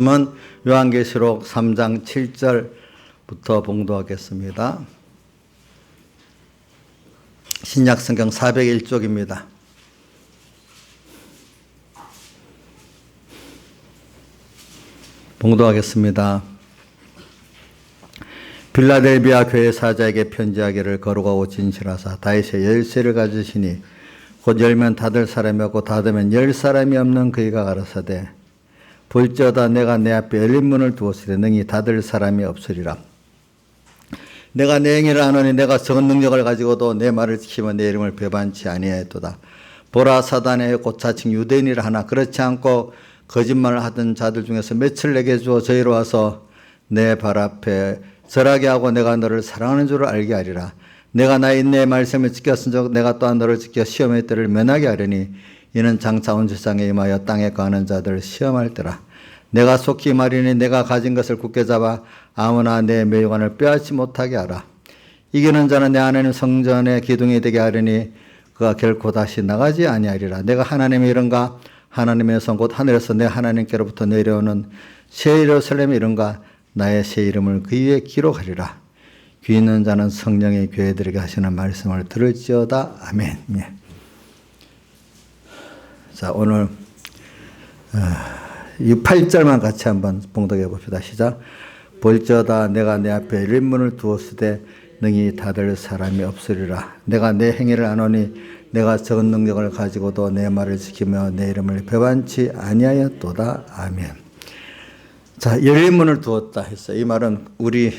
은 요한계시록 3장 7절부터 봉독하겠습니다. 신약성경 401쪽입니다. 봉독하겠습니다. 빌라델비아 교회 사자에게 편지하기를 거룩하고 진실하사 다윗의 열쇠를 가지시니 곧 열면 닫을 사람이 없고 닫으면 열 사람이 없는 그이가 가라사대 볼지어다 내가 내 앞에 열린 문을 두었으되 능히 닫을 사람이 없으리라. 내가 내 행위를 아노니 내가 적은 능력을 가지고도 내 말을 지키며 내 이름을 배반치 아니하였도다. 보라 사단의 곧 자칭 유대인이라 하나 그렇지 않고 거짓말을 하던 자들 중에서 몇을 내게 주어 저희로 와서 내 발 앞에 절하게 하고 내가 너를 사랑하는 줄을 알게 하리라. 내가 나의 인내의 말씀을 지켰은즉 내가 또한 너를 지켜 시험의 때를 면하게 하려니 이는 장차 온 세상에 임하여 땅에 거하는 자들을 시험할 때라. 내가 속히 말이니 내가 가진 것을 굳게 잡아 아무나 내 멸관을 빼앗지 못하게 하라. 이기는 자는 내 하나님 성전의 기둥이 되게 하려니 그가 결코 다시 나가지 아니하리라. 내가 하나님의 이른가 하나님의 성 곧 하늘에서 내 하나님께로부터 내려오는 새 예루살렘의 이른가 나의 새 이름을 그 위에 기록하리라. 귀 있는 자는 성령의 교회들에게 하시는 말씀을 들을지어다. 아멘. 예. 자, 오늘 8절만 같이 한번 봉독해 봅시다. 시작. 볼지어다 내가 내 앞에 열린 문을 두었으되 능히 닫을 사람이 없으리라. 내가 내 행위를 아노니 내가 적은 능력을 가지고도 내 말을 지키며 내 이름을 배반치 아니하였도다. 아멘. 자, 열린 문을 두었다 했어요. 이 말은 우리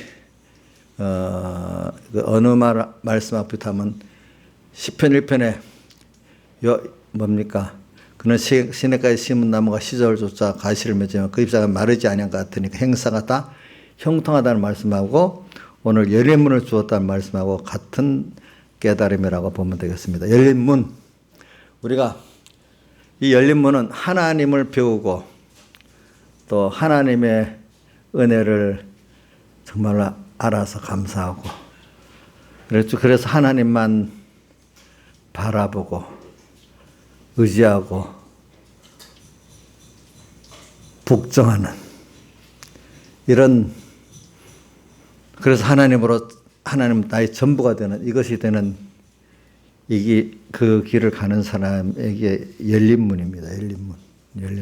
어느 말씀 앞부터 하면 시편 1편에 뭡니까? 그는 시냇가에 심은 나무가 시절을 쫓아 가시를 맺으며 그 잎사가 마르지 아니한 것 같으니까 행사가 다 형통하다는 말씀하고 오늘 열린 문을 주었다는 말씀하고 같은 깨달음이라고 보면 되겠습니다. 열린 문, 우리가 이 열린 문은 하나님을 배우고 또 하나님의 은혜를 정말 알아서 감사하고 그래서 하나님만 바라보고 의지하고 복종하는 이런, 그래서 하나님 나의 전부가 되는 이것이 되는 이게 그 길을 가는 사람에게 열린 문입니다. 열린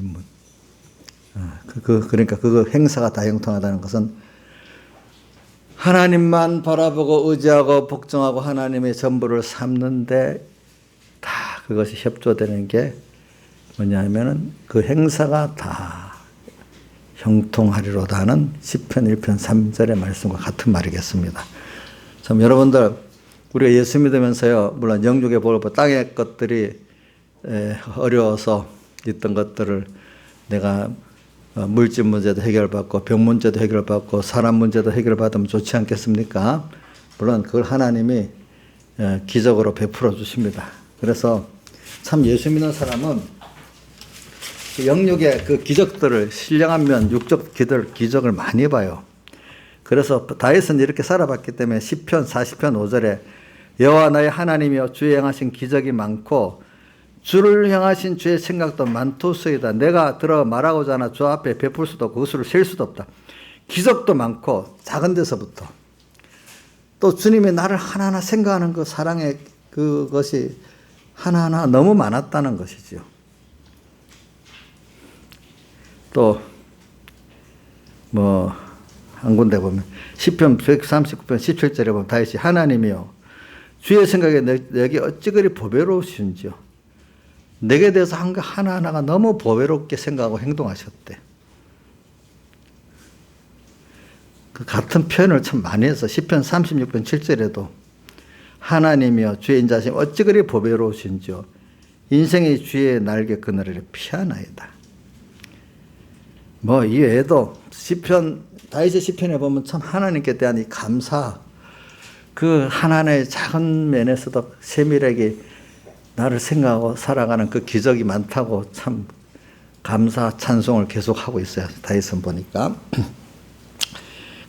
문. 그러니까 그 행사가 다 형통하다는 것은 하나님만 바라보고 의지하고 복종하고 하나님의 전부를 삼는데 다 그것이 협조되는 게 뭐냐 하면은 그 행사가 다 형통하리로다 하는 시편 1편 3절의 말씀과 같은 말이겠습니다. 참 여러분들 우리가 예수 믿으면서요, 물론 영육의 복을 땅의 것들이 어려워서 있던 것들을 내가 물질 문제도 해결받고 병 문제도 해결받고 사람 문제도 해결받으면 좋지 않겠습니까? 물론 그걸 하나님이 기적으로 베풀어 주십니다. 그래서 참 예수 믿는 사람은 영육의 그 기적들을 신령한 면 육적 기적을 많이 봐요. 그래서 다윗은 이렇게 살아봤기 때문에 시편 40편 5절에 여호와 나의 하나님이여 주의 행하신 기적이 많고 주를 향하신 주의 생각도 많도소이다. 내가 들어 말하고자 하나 주 앞에 베풀 수도 없고 그 수를 셀 수도 없다. 기적도 많고 작은 데서부터 또 주님이 나를 하나하나 생각하는 그 사랑의 그것이 하나하나 너무 많았다는 것이죠. 또 한 군데 보면 시편 139편 17절에 보면 다윗이 하나님이여 주의 생각에 내게 어찌 그리 보배로우신지요. 내게 대해서 한 거 하나하나가 너무 보배롭게 생각하고 행동하셨대. 그 같은 표현을 참 많이 해서 시편 36편 7절에도 하나님이여 주의 인자심 어찌 그리 보배로우신지요. 인생의 주의 날개 그늘을 피하나이다. 이 외에도 다윗의 시편에 보면 참 하나님께 대한 이 감사, 그 하나님의 작은 면에서도 세밀하게 나를 생각하고 살아가는 그 기적이 많다고 참 감사 찬송을 계속하고 있어요. 다윗은 보니까.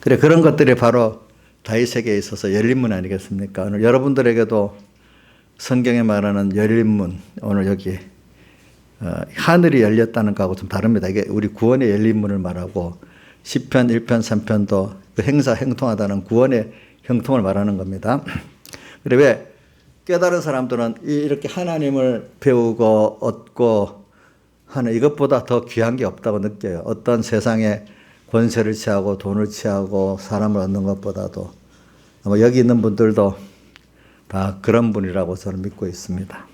그래, 그런 것들이 바로 다윗에게 있어서 열린 문 아니겠습니까? 오늘 여러분들에게도 성경에 말하는 열린 문, 오늘 여기 하늘이 열렸다는 거하고 좀 다릅니다. 이게 우리 구원의 열린 문을 말하고 시편 1편 3편도 그 행사 형통하다는 구원의 형통을 말하는 겁니다. 그래 왜 깨달은 사람들은 이렇게 하나님을 배우고 얻고 하는 이것보다 더 귀한 게 없다고 느껴요. 어떤 세상에 권세를 취하고 돈을 취하고 사람을 얻는 것보다도 아마 여기 있는 분들도 다 그런 분이라고 저는 믿고 있습니다.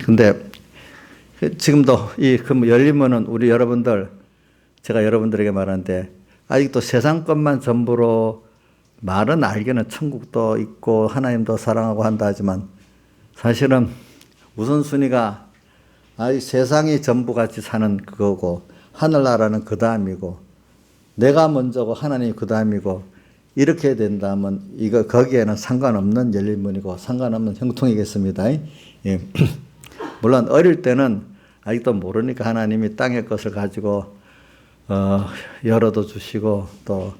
근데 지금도 이 열린 문은 우리 여러분들, 제가 여러분들에게 말하는데 아직도 세상 것만 전부로 말은 알기는 천국도 있고 하나님도 사랑하고 한다 하지만 사실은 우선순위가 아직 세상이 전부같이 사는 그거고 하늘나라는 그 다음이고 내가 먼저고 하나님이 그 다음이고 이렇게 된다면 이거 거기에는 상관없는 열린 문이고 상관없는 형통이겠습니다. 예. 물론 어릴 때는 아직도 모르니까 하나님이 땅의 것을 가지고 열어도 주시고 또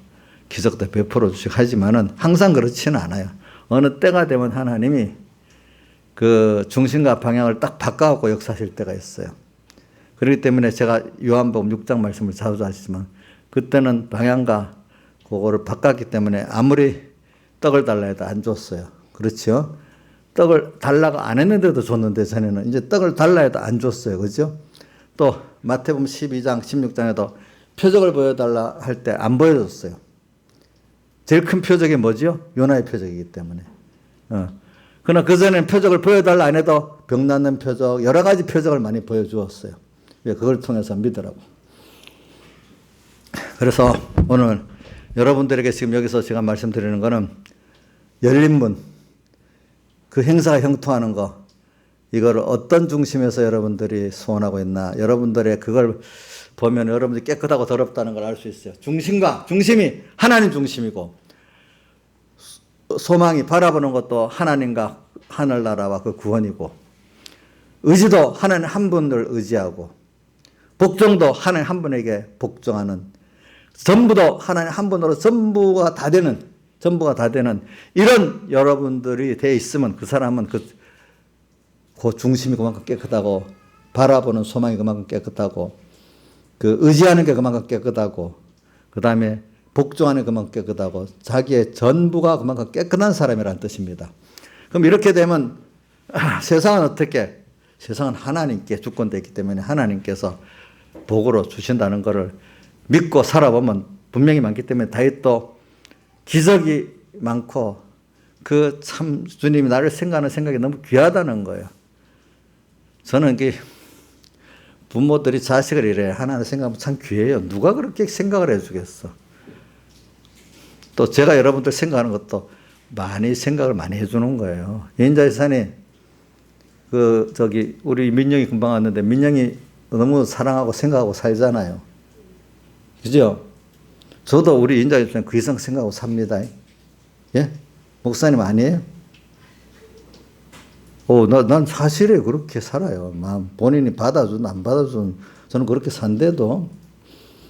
기적도 베풀어 주시고 하지만은 항상 그렇지는 않아요. 어느 때가 되면 하나님이 그 중심과 방향을 딱 바꿔갖고 역사하실 때가 있어요. 그렇기 때문에 제가 요한복음 6장 말씀을 자주 하시지만 그때는 방향과 그거를 바꿨기 때문에 아무리 떡을 달라 해도 안 줬어요. 그렇죠? 떡을 달라고 안 했는데도 줬는데 전에는 이제 떡을 달라 해도 안 줬어요. 그죠? 또 마태복음 12장 16장에도 표적을 보여달라 할 때 안 보여줬어요. 제일 큰 표적이 뭐죠? 요나의 표적이기 때문에. 그러나 그전에는 표적을 보여달라 안 해도 병 낫는 표적, 여러 가지 표적을 많이 보여주었어요. 왜? 그걸 통해서 믿으라고. 그래서 오늘 여러분들에게 지금 여기서 제가 말씀드리는 거는 열린 문, 그 행사가 형통하는 거, 이거를 어떤 중심에서 여러분들이 소원하고 있나, 여러분들의 그걸 보면 여러분들이 깨끗하고 더럽다는 걸 알 수 있어요. 중심이 하나님 중심이고, 소망이 바라보는 것도 하나님과 하늘나라와 그 구원이고, 의지도 하나님 한 분을 의지하고, 복종도 하나님 한 분에게 복종하는, 전부도 하나님 한 분으로 전부가 다 되는 이런 여러분들이 돼 있으면 그 사람은 그 중심이 그만큼 깨끗하고, 바라보는 소망이 그만큼 깨끗하고, 그 의지하는 게 그만큼 깨끗하고, 그 다음에 복종하는 게 그만큼 깨끗하고, 자기의 전부가 그만큼 깨끗한 사람이라는 뜻입니다. 그럼 이렇게 되면 세상은 어떻게? 세상은 하나님께 주권되어 있기 때문에 하나님께서 복으로 주신다는 것을 믿고 살아보면 분명히 많기 때문에 다윗도 기적이 많고 그 참 주님이 나를 생각하는 생각이 너무 귀하다는 거예요. 저는 이게 부모들이 자식을 이래 하나님 생각하면 참 귀해요. 누가 그렇게 생각을 해주겠어. 또 제가 여러분들 생각하는 것도 많이 생각을 많이 해주는 거예요. 인자재산이 우리 민영이 금방 왔는데 민영이 너무 사랑하고 생각하고 살잖아요. 그죠? 저도 우리 인자재산 그 이상 생각하고 삽니다. 예? 목사님 아니에요? 난 사실에 그렇게 살아요. 본인이 받아준, 안 받아준, 저는 그렇게 산대도.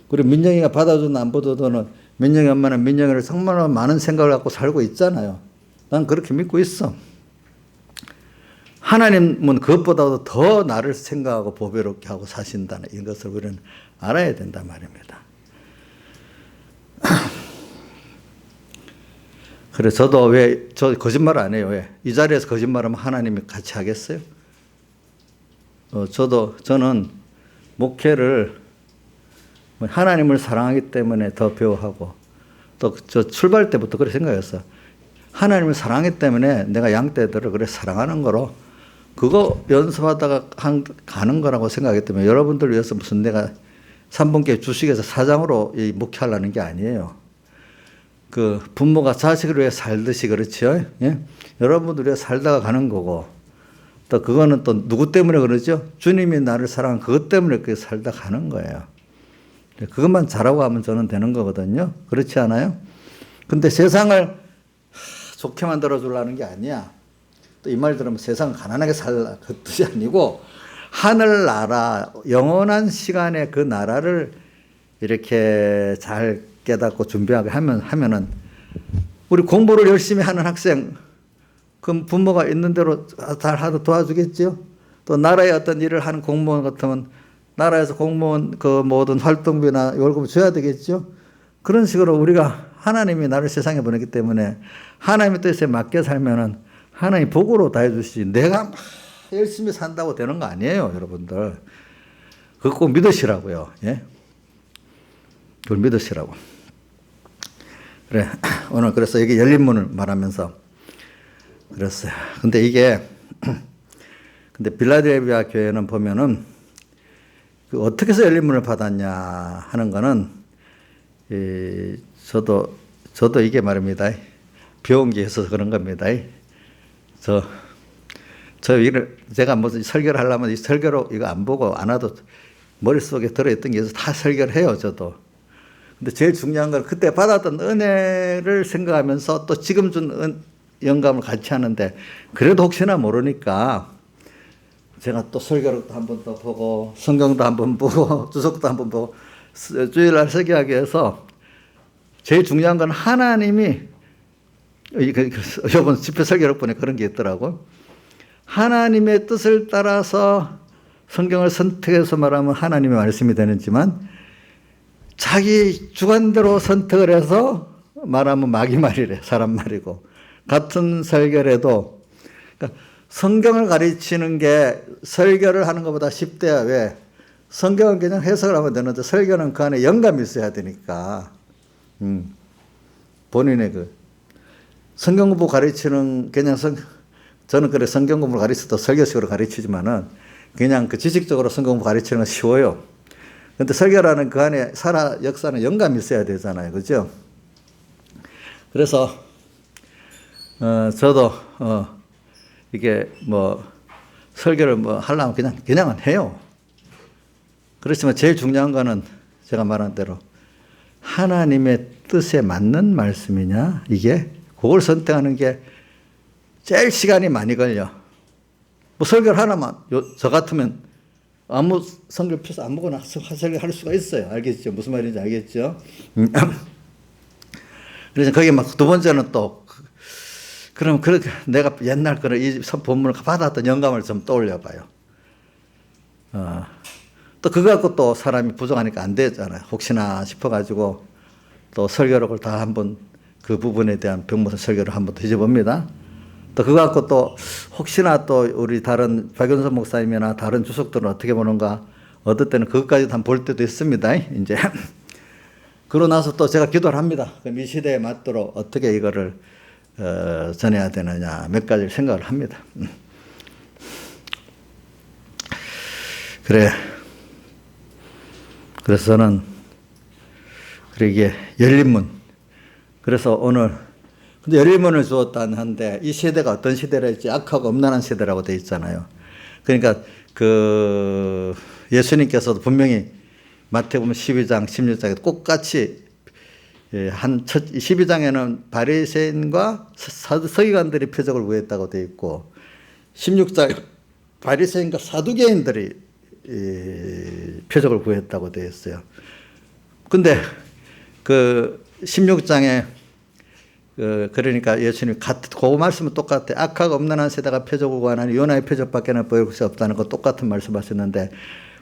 그리고 민영이가 받아준, 안 받아주는 민영이 엄마는 민영이를 정말 많은 생각을 갖고 살고 있잖아요. 난 그렇게 믿고 있어. 하나님은 그것보다도 더 나를 생각하고 보배롭게 하고 사신다는 이것을 우리는 알아야 된단 말입니다. 그래, 저도 저 거짓말 안 해요. 왜? 이 자리에서 거짓말하면 하나님이 같이 하겠어요? 저는 목회를 하나님을 사랑하기 때문에 더 배워하고, 또 저 출발 때부터 그렇게 생각했어요. 하나님을 사랑하기 때문에 내가 양떼들을 그래 사랑하는 거로, 그거 연습하다가 가는 거라고 생각하기 때문에 여러분들 위해서 무슨 내가 3분께 주식에서 사장으로 목회하려는 게 아니에요. 그 부모가 자식을 위해 살듯이 그렇죠. 예? 여러분들 위해 살다가 가는 거고, 또 그거는 또 누구 때문에 그러죠? 주님이 나를 사랑한 그것 때문에 그렇게 살다 가는 거예요. 그것만 잘하고 하면 저는 되는 거거든요. 그렇지 않아요? 근데 세상을 좋게 만들어 주려는 게 아니야. 또 이 말 들으면 세상 가난하게 살라 그 뜻이 아니고, 하늘나라, 영원한 시간에 그 나라를 이렇게 잘 깨닫고 준비하게 하면은, 우리 공부를 열심히 하는 학생, 그럼 부모가 있는 대로 잘 하도 도와주겠죠. 또 나라에 어떤 일을 하는 공무원 같으면 나라에서 공무원 그 모든 활동비나 월급을 줘야 되겠죠. 그런 식으로 우리가 하나님이 나를 세상에 보냈기 때문에 하나님의 뜻에 맞게 살면은 하나님 복으로 다 해주시지 내가 막 열심히 산다고 되는 거 아니에요, 여러분들. 그거 꼭 믿으시라고요. 예? 그걸 믿으시라고. 그래, 오늘 그래서 여기 열린 문을 말하면서 그랬어요. 근데 이게, 근데 빌라델비아 교회는 보면은 그 어떻게 해서 열린 문을 받았냐 하는 거는 저도 이게 말입니다. 배운 게 있어서 그런 겁니다. 제가 무슨 설교를 하려면 이 설교로 이거 안 보고 안 와도 머릿속에 들어있던 게 있어서 다 설교를 해요, 저도. 근데 제일 중요한 건 그때 받았던 은혜를 생각하면서 또 지금 준 영감을 같이 하는데 그래도 혹시나 모르니까 제가 또 설교를 한 번 더 보고 성경도 한 번 보고 주석도 한 번 보고 주일날 설교하기 위해서 제일 중요한 건 하나님이 이번 집회 설교를 보니까 그런 게 있더라고. 하나님의 뜻을 따라서 성경을 선택해서 말하면 하나님의 말씀이 되는지만 자기 주관대로 선택을 해서 말하면 마귀 말이래, 사람 말이고. 같은 설교를 그러니까 성경을 가르치는 게 설교를 하는 것보다 쉽대요. 왜? 성경은 그냥 해석을 하면 되는데 설교는 그 안에 영감이 있어야 되니까. 본인의 성경 공부 가르치는 저는 그래 성경 공부를 가르쳐도 설교식으로 가르치지만은 그냥 그 지식적으로 성경 공부 가르치는 건 쉬워요. 근데 설교라는 그 안에 역사는 영감이 있어야 되잖아요. 그죠? 그래서, 저도, 이게 설교를 하려면 그냥은 해요. 그렇지만 제일 중요한 거는 제가 말한 대로 하나님의 뜻에 맞는 말씀이냐, 그걸 선택하는 게 제일 시간이 많이 걸려. 설교를 하나만, 저 같으면 아무 성경 펴서 아무거나 설교 할 수가 있어요. 알겠죠? 무슨 말인지 알겠죠? 그래서 거기 두 번째는 또, 그럼 그렇게 내가 옛날 이 본문을 받았던 영감을 좀 떠올려 봐요. 또 그거 갖고 또 사람이 부족하니까 안 되잖아요. 혹시나 싶어가지고 또 설교록을 다 한번 그 부분에 대한 병모서 설교를 한번 뒤져봅니다. 또 그거 갖고 또 혹시나 또 우리 다른 박윤선 목사님이나 다른 주석들은 어떻게 보는가 어떨 때는 그것까지도 한번 볼 때도 있습니다. 이제 그러고 나서 또 제가 기도를 합니다. 그럼 이 시대에 맞도록 어떻게 이거를 전해야 되느냐 몇 가지를 생각을 합니다. 그래서 저는 이게 열린 문. 그래서 오늘 근데 열린 문을 주었다는데 이 시대가 어떤 시대라 했지? 악하고 엄란한 시대라고 돼 있잖아요. 그러니까 예수님께서도 분명히 마태복음 12장, 16장에 똑같이 12장에는 바리새인과 서기관들이 표적을 구했다고 돼 있고 16장에 바리새인과 사두개인들이 표적을 구했다고 되어 있어요. 근데 16장에 그러니까 예수님이 그 말씀은 똑같아. 악하고 엄란한 세대가 표적을 구하나니 요나의 표적밖에는 보일 것이 없다는 거 똑같은 말씀하셨는데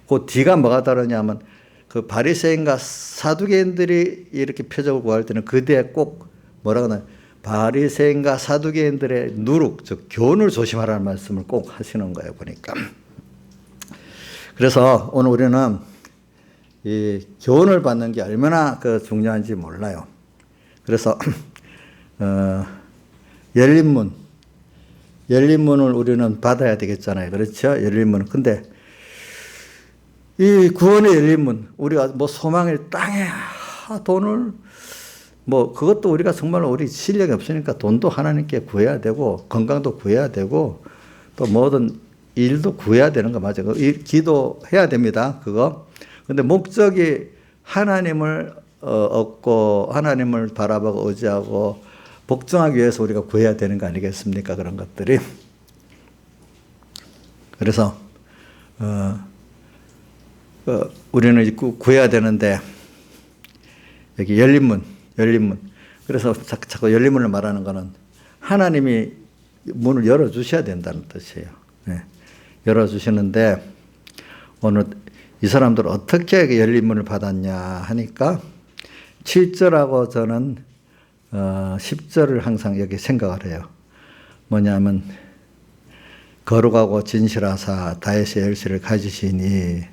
그 뒤가 뭐가 다르냐면 그 바리새인과 사두개인들이 이렇게 표적을 구할 때는 그 뒤에 꼭 뭐라고 하나 바리새인과 사두개인들의 누룩 즉 교훈을 조심하라는 말씀을 꼭 하시는 거예요 보니까. 그래서 오늘 우리는 이 교훈을 받는 게 얼마나 중요한지 몰라요. 그래서 열린 문을 우리는 받아야 되겠잖아요. 그렇죠? 열린 문. 근데 이 구원의 열린 문, 우리가 소망을 땅에 돈을 그것도 우리가 정말 우리 실력이 없으니까 돈도 하나님께 구해야 되고 건강도 구해야 되고 또 모든 일도 구해야 되는 거 맞아요. 기도해야 됩니다. 그거. 근데 목적이 하나님을 얻고 하나님을 바라보고 의지하고 복종하기 위해서 우리가 구해야 되는 거 아니겠습니까? 그런 것들이. 그래서 우리는 구해야 되는데 여기 열린 문. 그래서 자꾸 열린 문을 말하는 거는 하나님이 문을 열어주셔야 된다는 뜻이에요. 네. 열어주시는데 오늘 이 사람들 어떻게 열린 문을 받았냐 하니까 7절하고 저는 10절을 항상 여기 생각을 해요. 뭐냐면 거룩하고 진실하사 다윗의 열쇠를 가지시니,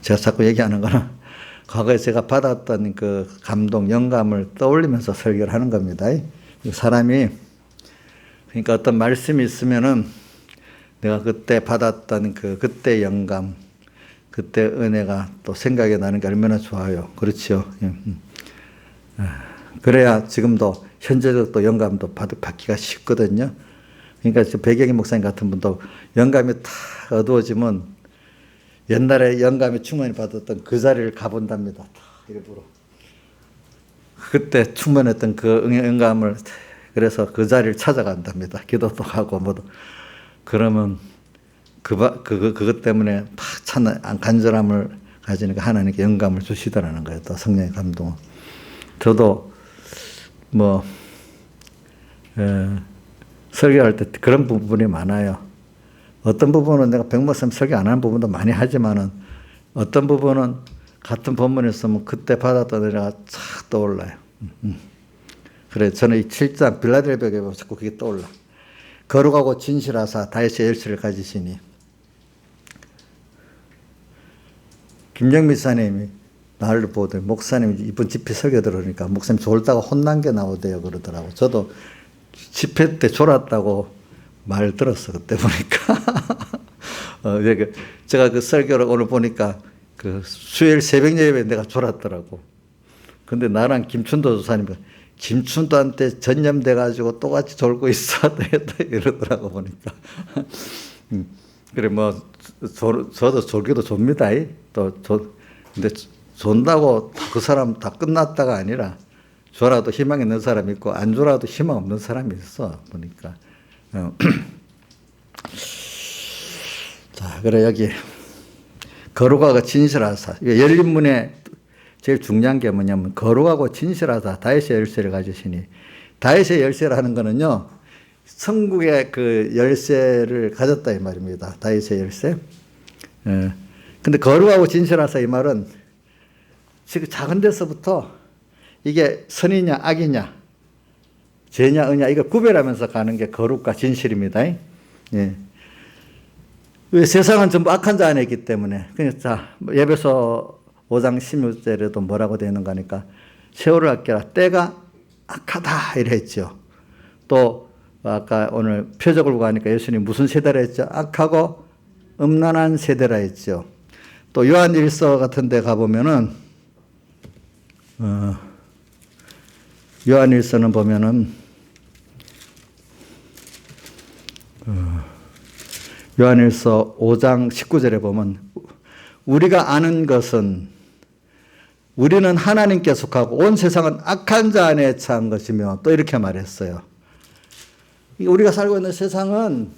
제가 자꾸 얘기하는 거는 과거에 제가 받았던 그 감동, 영감을 떠올리면서 설교를 하는 겁니다. 사람이, 그러니까 어떤 말씀이 있으면은 내가 그때 받았던 그때 영감, 그때 은혜가 또 생각이 나는 게 얼마나 좋아요. 그렇죠. 그래야 지금도 현재적 또 영감도 받기가 쉽거든요. 그러니까 배경희 목사님 같은 분도 영감이 탁 어두워지면 옛날에 영감이 충만히 받았던 그 자리를 가본답니다. 일부러. 그때 충만했던 그 영감을, 그래서 그 자리를 찾아간답니다. 기도도 하고 뭐도. 그러면 그것 때문에 막 찬 간절함을 가지니까 하나님께 영감을 주시더라는 거예요. 또 성령의 감동은. 저도 설교할 때 그런 부분이 많아요. 어떤 부분은 내가 백목사님 설교 안 하는 부분도 많이 하지만은 어떤 부분은 같은 본문에 있으면 그때 받았던 은혜가 쫙 떠올라요. 그래, 저는 이 7장 빌라델비아에 보면 자꾸 그게 떠올라. 거룩하고 진실하사 다윗의 열쇠를 가지시니. 김정미 사님이 나를 보더니 목사님 이번 집회 설교 들으니까 목사님 졸다가 혼난 게 나오대요 그러더라고. 저도 집회 때 졸았다고 말 들었어 그때 보니까. 제가 그 설교를 오늘 보니까 그 수요일 새벽 예배에 내가 졸았더라고. 근데 나랑 김춘도 조사님 김춘도한테 전염돼 가지고 똑같이 졸고 있어 이러더라고 보니까. 그래 저도 졸기도 좁니다. 근데 존다고 그 사람 다 끝났다가 아니라 졸아도 희망 있는 사람이 있고 안 졸아도 희망 없는 사람이 있어 보니까. 자, 그래 여기 거룩하고 진실하사. 열린 문에 제일 중요한 게 뭐냐면 거룩하고 진실하사 다윗의 열쇠를 가지시니. 다윗의 열쇠라는 거는요, 천국의 그 열쇠를 가졌다 이 말입니다. 다윗의 열쇠. 근데 거룩하고 진실하사 이 말은 지금 작은 데서부터 이게 선이냐 악이냐 죄냐 의냐 이걸 구별하면서 가는 게 거룩과 진실입니다. 예. 왜 세상은 전부 악한 자 안에 있기 때문에. 그러니까 에베소 5장 16절에도 뭐라고 되어 있는가 하니까 세월을 아껴라 때가 악하다 이래 했죠. 또 아까 오늘 표적을 보고 하니까 예수님 무슨 세대라 했죠? 악하고 음란한 세대라 했죠. 또 요한일서 같은 데 가보면은 요한일서는 보면은 요한일서 5장 19절에 보면 우리가 아는 것은 우리는 하나님께 속하고 온 세상은 악한 자 안에 처한 것이며 또 이렇게 말했어요. 우리가 살고 있는 세상은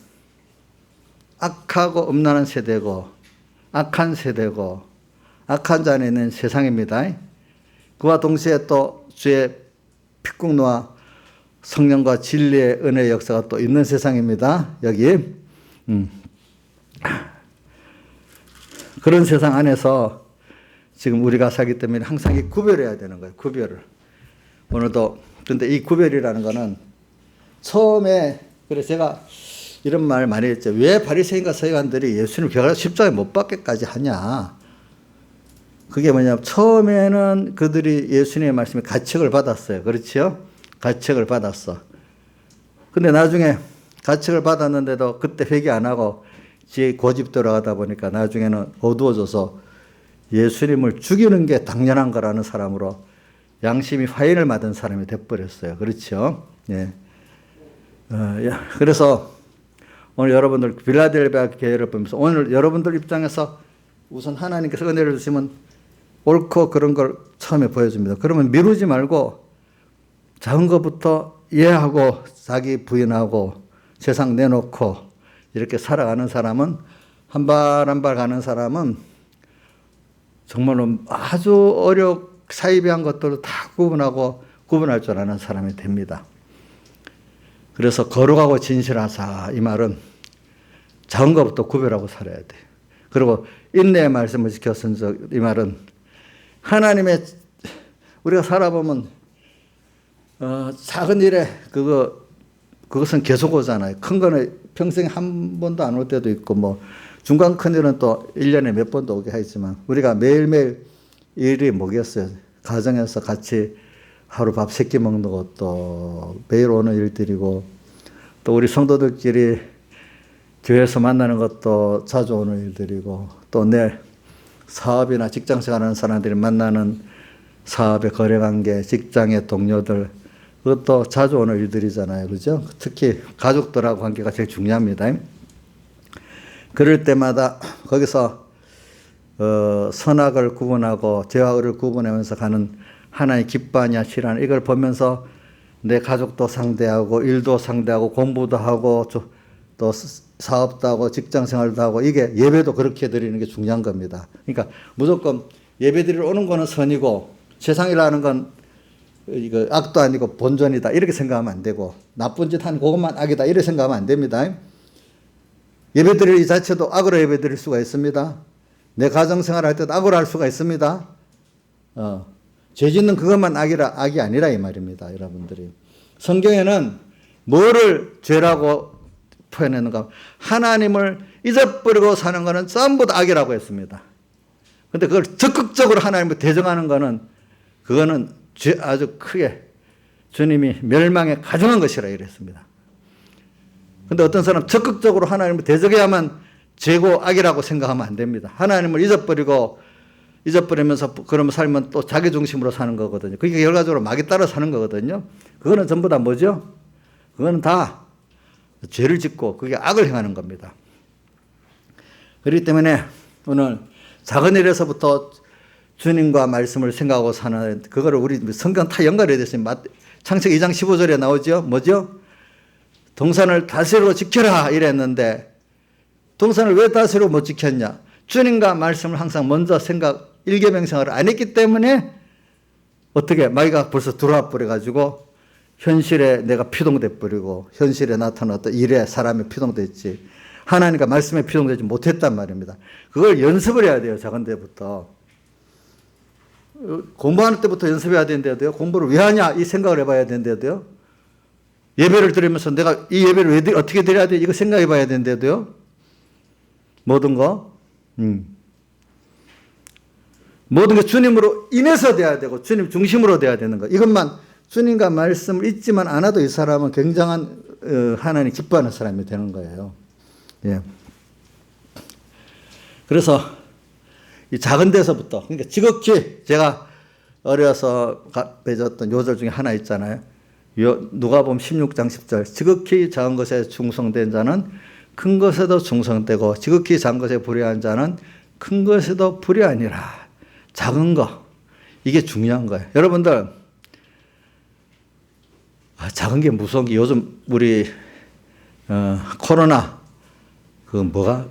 악하고 음란한 세대고 악한 세대고 악한 자 안에 있는 세상입니다. 그와 동시에 또 주의 피국노와 성령과 진리의 은혜의 역사가 또 있는 세상입니다. 여기. 그런 세상 안에서 지금 우리가 살기 때문에 항상 이 구별해야 되는 거예요. 구별을. 오늘도. 그런데 이 구별이라는 거는 처음에, 그래서 제가 이런 말 많이 했죠. 왜 바리새인과 서기관들이 예수님을 십자가에 못 박게까지 하냐. 그게 뭐냐면 처음에는 그들이 예수님의 말씀에 가책을 받았어요. 그렇죠? 가책을 받았어. 근데 나중에 가책을 받았는데도 그때 회개 안 하고 지 고집대로 하다 보니까 나중에는 어두워져서 예수님을 죽이는 게 당연한 거라는 사람으로 양심이 화인을 맞은 사람이 돼버렸어요. 그렇죠? 예. 그래서 오늘 여러분들 빌라델비아 교회를 보면서 오늘 여러분들 입장에서 우선 하나님께서 은혜를 주시면 옳고 그런 걸 처음에 보여줍니다. 그러면 미루지 말고 작은 것부터 이해하고 자기 부인하고 세상 내놓고 이렇게 살아가는 사람은 한 발 한 발 가는 사람은 정말로 아주 사이비한 것들을 다 구분하고 구분할 줄 아는 사람이 됩니다. 그래서 거룩하고 진실하사 이 말은 작은 것부터 구별하고 살아야 돼. 그리고 인내의 말씀을 지켰은 이 말은 하나님의 우리가 살아보면 작은 일에 그것은 계속 오잖아요. 큰 거는 평생 한 번도 안 올 때도 있고 뭐 중간 큰 일은 또 1년에 몇 번도 오게 하지만 우리가 매일매일 일이 뭐겠어요. 가정에서 같이 하루 밥 3끼 먹는 것도 매일 오는 일들이고 또 우리 성도들끼리 교회에서 만나는 것도 자주 오는 일들이고 또 내 사업이나 직장 생활하는 사람들이 만나는 사업의 거래관계, 직장의 동료들 그것도 자주 오는 일들이잖아요. 그죠? 특히 가족들하고 관계가 제일 중요합니다. 그럴 때마다 거기서 선악을 구분하고 죄와 의를 구분하면서 가는 하나의 기뻐하냐 싫어하냐 이걸 보면서 내 가족도 상대하고 일도 상대하고 공부도 하고 또 사업도 하고 직장 생활도 하고 이게 예배도 그렇게 드리는 게 중요한 겁니다. 그러니까 무조건 예배 드리러 오는 거는 선이고 세상이라는 건 이거 악도 아니고 본전이다 이렇게 생각하면 안 되고 나쁜 짓 하는 그것만 악이다 이렇게 생각하면 안 됩니다. 예배 드릴 이 자체도 악으로 예배 드릴 수가 있습니다. 내 가정 생활할 때도 악으로 할 수가 있습니다. 죄 짓는 그것만 악이 아니라 이 말입니다. 여러분들이. 성경에는 뭐를 죄라고 표현했는가? 하나님을 잊어버리고 사는 것은 전부 다 악이라고 했습니다. 근데 그걸 적극적으로 하나님을 대적하는 것은 그거는 아주 크게 주님이 멸망에 가정한 것이라 이랬습니다. 근데 어떤 사람 적극적으로 하나님을 대적해야만 죄고 악이라고 생각하면 안 됩니다. 하나님을 잊어버리면서 그러면 살면 또 자기 중심으로 사는 거거든요. 그게 결과적으로 막이 따라 사는 거거든요. 그거는 전부 다 뭐죠? 그거는 다 죄를 짓고 그게 악을 행하는 겁니다. 그렇기 때문에 오늘 작은 일에서부터 주님과 말씀을 생각하고 사는 그거를 우리 성경 다 연결해야 됐습니다. 창세기 2장 15절에 나오죠. 뭐죠? 동산을 다스리고 지켜라 이랬는데 동산을 왜 다스리고 못 지켰냐? 주님과 말씀을 항상 먼저 일계명생활을 안 했기 때문에 어떻게 마귀가 벌써 들어와 버려가지고 현실에 내가 피동돼 버리고 현실에 나타났던 일에 사람이 피동됐지 하나님과 말씀에 피동되지 못했단 말입니다. 그걸 연습을 해야 돼요. 작은 데부터. 공부하는 때부터 연습해야 되는데도요. 공부를 왜 하냐 이 생각을 해봐야 되는데도요. 예배를 드리면서 내가 이 예배를 어떻게 드려야 돼 이거 생각해 봐야 되는데도요. 모든 거 모든 게 주님으로 인해서 돼야 되고 주님 중심으로 돼야 되는 거. 이것만 주님과 말씀을 잊지만 않아도 이 사람은 굉장한 하나님 기뻐하는 사람이 되는 거예요. 예. 그래서 이 작은 데서부터 그러니까 지극히 제가 어려서 배웠던 요절 중에 하나 있잖아요. 누가복음 16장 10절 지극히 작은 것에 충성된 자는 큰 것에도 충성되고 지극히 작은 것에 불의한 자는 큰 것에도 불의하니라. 작은 거 이게 중요한 거예요. 여러분들 작은 게 무서운 게 요즘 우리 코로나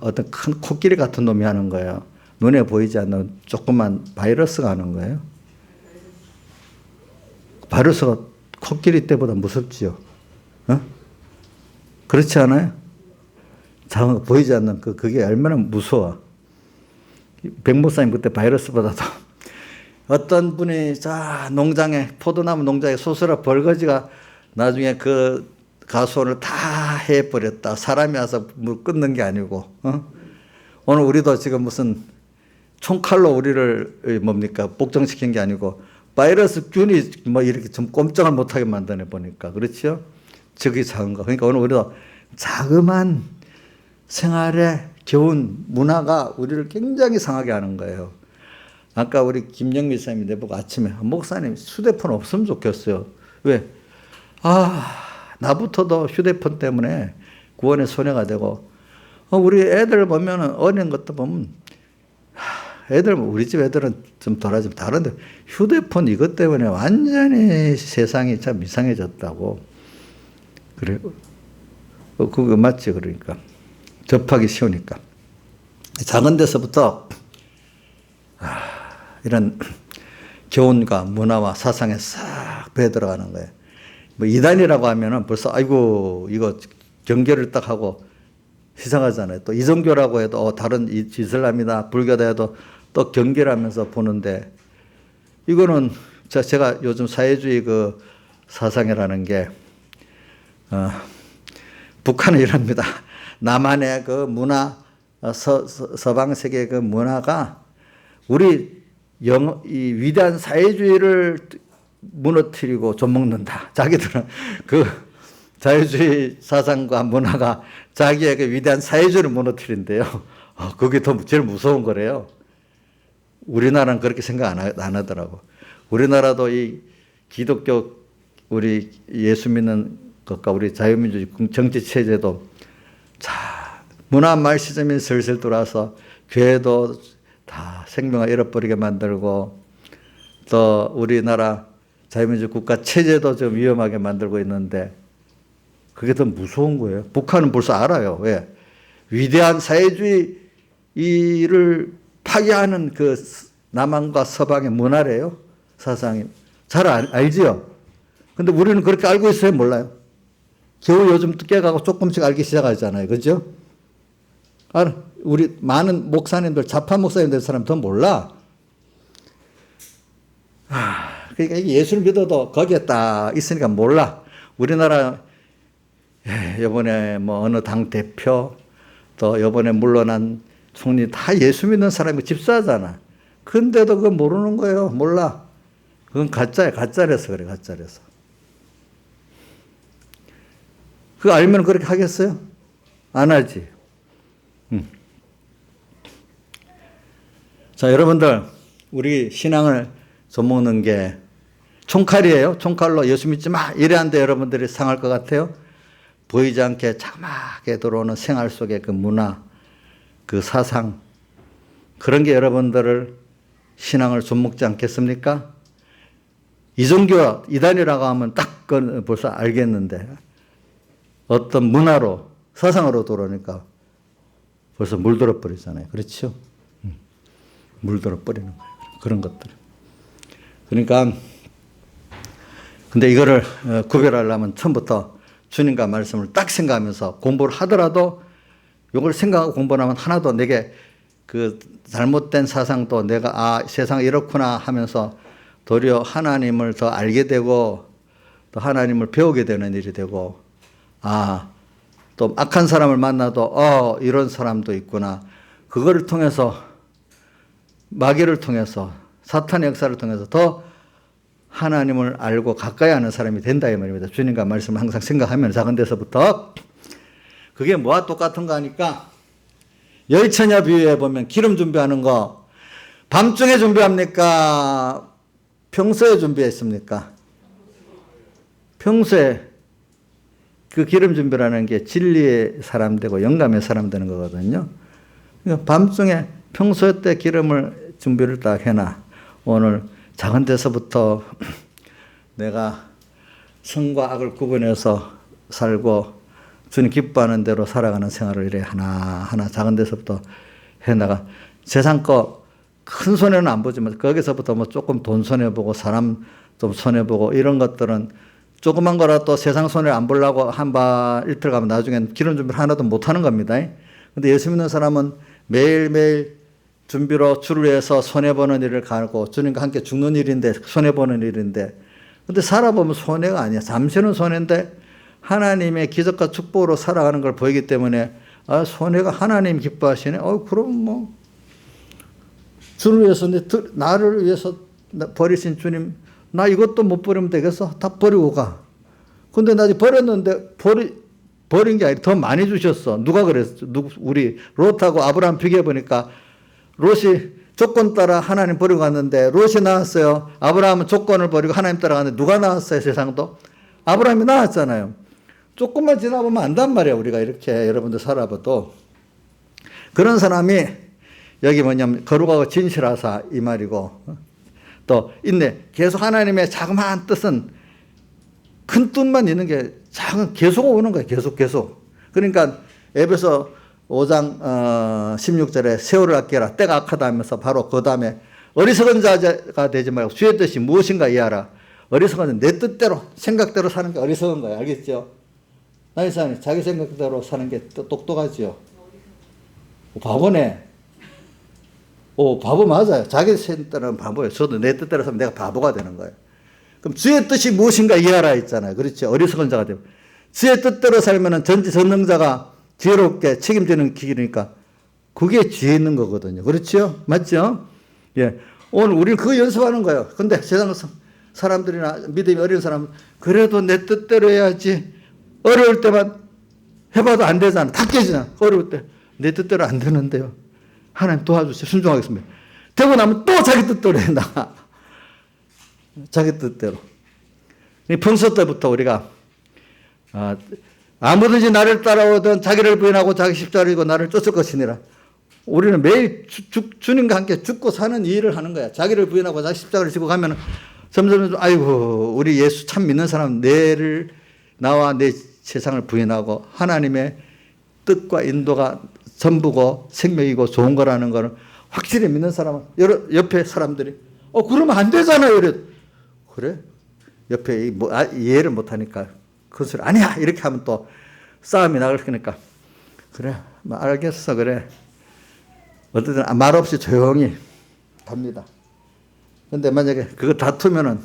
어떤 큰 코끼리 같은 놈이 하는 거예요. 눈에 보이지 않는 조그만 바이러스가 하는 거예요. 바이러스가 코끼리 때보다 무섭지요. 그렇지 않아요? 작은 거 보이지 않는 그게 얼마나 무서워. 백목사님 그때 바이러스보다도 어떤 분이 농장에 포도나무 농장에 소스라 벌거지가 나중에 그 가수원을 다 해버렸다. 사람이 와서 물 끊는 게 아니고 오늘 우리도 지금 무슨 총칼로 우리를 복종시킨 게 아니고 바이러스 균이 이렇게 좀 꼼짝을 못하게 만드네 보니까 그렇죠? 저기 작은 거. 그러니까 오늘 우리도 자그만 생활의 교훈 문화가 우리를 굉장히 상하게 하는 거예요. 아까 우리 김영미 선생님이 내보고 아침에 목사님 휴대폰 없으면 좋겠어요. 왜? 나부터도 휴대폰 때문에 구원의 손해가 되고 우리 애들 보면은 어린 것도 보면 우리 집 애들은 좀 덜하지만 다른데 휴대폰 이것 때문에 완전히 세상이 참 이상해졌다고. 그래. 그거 맞지 그러니까. 접하기 쉬우니까. 작은 데서부터 이런 교훈과 문화와 사상에 싹 배 들어가는 거예요. 뭐 이단이라고 하면은 벌써 아이고 이거 경계를 딱 하고 이상하잖아요. 또 이종교라고 해도 다른 이슬람이나 불교다 해도 또 경계를 하면서 보는데 이거는 제가 요즘 사회주의 그 사상이라는 게 북한은 이럽니다. 남한의 그 문화, 서방 세계의 그 문화가 우리 이 위대한 사회주의를 무너뜨리고 좀먹는다. 자기들은 그 자유주의 사상과 문화가 자기의 그 위대한 사회주의를 무너뜨린대요. 그게 더 제일 무서운 거래요. 우리나라는 그렇게 생각 안 하더라고. 우리나라도 이 기독교 우리 예수 믿는 것과 우리 자유민주주의 정치 체제도 자 문화 말시즘이 슬슬 들어와서 교회도 다 생명을 잃어버리게 만들고 또 우리나라 자유민주주의 국가 체제도 좀 위험하게 만들고 있는데 그게 더 무서운 거예요. 북한은 벌써 알아요. 왜? 위대한 사회주의를 파괴하는 그 남한과 서방의 문화래요. 사상이. 잘 알지요? 근데 우리는 그렇게 알고 있어요? 몰라요? 겨우 요즘 깨가고 조금씩 알기 시작하잖아요. 그죠? 우리 많은 목사님들, 좌파 목사님들 사람 더 몰라. 그러니까 예수를 믿어도 거기에 딱 있으니까 몰라. 우리나라 이번에 뭐 어느 당 대표 또 이번에 물러난 총리 다 예수 믿는 사람이 집사잖아. 근데도 그거 모르는 거예요. 몰라. 그건 가짜야. 가짜라서 그래. 가짜라서. 그거 알면 그렇게 하겠어요? 안 하지. 자, 여러분들 우리 신앙을 좀먹는 게 총칼이에요. 총칼로 예수 믿지 마. 이래한데 여러분들이 상할 것 같아요. 보이지 않게 자그마하게 들어오는 생활 속의 그 문화, 그 사상, 그런 게 여러분들을 신앙을 좀먹지 않겠습니까? 이종교, 이단이라고 하면 딱 벌써 알겠는데 어떤 문화로, 사상으로 들어오니까 벌써 물들어 버리잖아요. 그렇죠? 물들어 버리는 거예요. 그런 것들. 그러니까 근데 이거를 구별하려면 처음부터 주님과 말씀을 딱 생각하면서 공부를 하더라도 이걸 생각하고 공부를 하면 하나도 내게 그 잘못된 사상도 내가 세상이 이렇구나 하면서 도리어 하나님을 더 알게 되고 또 하나님을 배우게 되는 일이 되고 또 악한 사람을 만나도 이런 사람도 있구나. 그거를 통해서 마귀를 통해서 사탄의 역사를 통해서 더 하나님을 알고 가까이 하는 사람이 된다 이 말입니다. 주님과 말씀을 항상 생각하면 작은 데서부터 그게 뭐와 똑같은가 하니까 열처녀 비유에 보면 기름 준비하는 거 밤중에 준비합니까? 평소에 준비했습니까? 평소에 그 기름 준비라는 게 진리의 사람 되고 영감의 사람 되는 거거든요. 그러니까 밤중에 평소 때 기름을 준비를 딱 해놔. 오늘 작은 데서부터 내가 선과 악을 구분해서 살고 주님 기뻐하는 대로 살아가는 생활을 이래 하나하나 작은 데서부터 해나가. 세상 거 큰 손해는 안 보지만 거기서부터 뭐 조금 돈 손해보고 사람 좀 손해보고 이런 것들은 조그만 거라도 세상 손해를 안 보려고 한 바 이틀 가면 나중엔 기름 준비를 하나도 못 하는 겁니다. 근데 예수 믿는 사람은 매일매일 준비로 주를 위해서 손해보는 일을 가고 주님과 함께 죽는 일인데 손해보는 일인데 근데 살아보면 손해가 아니야. 잠시는 손해인데 하나님의 기적과 축복으로 살아가는 걸 보이기 때문에 손해가 하나님 기뻐하시네. 그럼 뭐 주를 위해서 나를 위해서 버리신 주님 나 이것도 못 버리면 되겠어? 다 버리고 가. 근데 나 버렸는데 버린 게 아니라 더 많이 주셨어. 누가 그랬어? 우리 롯하고 아브라함 비교해보니까 롯이 조건 따라 하나님 버리고 갔는데 롯이 나왔어요. 아브라함은 조건을 버리고 하나님 따라갔는데 누가 나왔어요? 세상도? 아브라함이 나왔잖아요. 조금만 지나보면 안단 말이에요. 우리가 이렇게 여러분들 살아봐도. 그런 사람이 여기 뭐냐면 거룩하고 진실하사 이 말이고 또 있네. 계속 하나님의 자그마한 뜻은 큰 뜻만 있는 게 작은 계속 오는 거예요. 계속. 그러니까 에베소 5장 16절에 세월을 아껴라. 때가 악하다 하면서 바로 그 다음에 어리석은 자가 되지 말고 주의 뜻이 무엇인가 이해하라. 어리석은 내 뜻대로, 생각대로 사는 게 어리석은 거야. 알겠죠? 나이 사람이 자기 생각대로 사는 게 똑똑하지요. 바보네. 바보 맞아요. 자기 생각대로는 바보예요. 저도 내 뜻대로 살면 내가 바보가 되는 거예요. 그럼 주의 뜻이 무엇인가 이해하라 했잖아요. 그렇죠? 어리석은 자가 되면. 주의 뜻대로 살면은 전지전능자가 지혜롭게 책임지는 길이니까 그게 지혜 있는 거거든요. 그렇죠? 맞죠? 예. 오늘 우리는 그거 연습하는 거예요. 근데 세상 사람들이나 믿음이 어려운 사람은 그래도 내 뜻대로 해야지. 어려울 때만 해봐도 안 되잖아. 다 깨지잖아. 어려울 때. 내 뜻대로 안 되는데요. 하나님 도와주세요. 순종하겠습니다. 되고 나면 또 자기 뜻대로 해나. 자기 뜻대로. 평소 때부터 우리가 아무든지 나를 따라오든 자기를 부인하고 자기 십자가를 지고 나를 쫓을 것이니라. 우리는 매일 주님과 함께 죽고 사는 일을 하는 거야. 자기를 부인하고 자기 십자가를 지고 가면 점점 아이고 우리 예수 참 믿는 사람 나와 내 세상을 부인하고 하나님의 뜻과 인도가 전부고 생명이고 좋은 거라는 거는 확실히 믿는 사람은 옆에 사람들이 그러면 안 되잖아요. 이래. 그래? 옆에 이해를 못하니까 그것을 아니야 이렇게 하면 또 싸움이 나갈 거니까 그래 알겠어 그래 어쨌든 말 없이 조용히 갑니다. 근데 만약에 그거 다투면은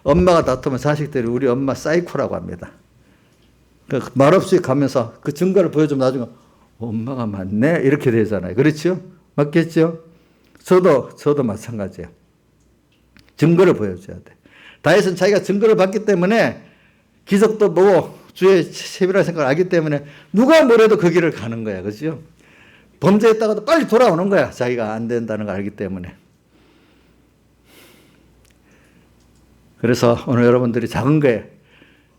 엄마가 다투면 자식들이 우리 엄마 사이코라고 합니다. 말 없이 가면서 그 증거를 보여주면 나중에 엄마가 맞네 이렇게 되잖아요. 그렇죠? 맞겠죠? 저도 마찬가지예요. 증거를 보여줘야 돼. 다윗은 자기가 증거를 봤기 때문에 기적도 보고 주의 세비라는 생각을 알기 때문에 누가 뭐래도 그 길을 가는 거야. 그렇죠? 범죄했다가도 빨리 돌아오는 거야. 자기가 안 된다는 걸 알기 때문에. 그래서 오늘 여러분들이 작은 거에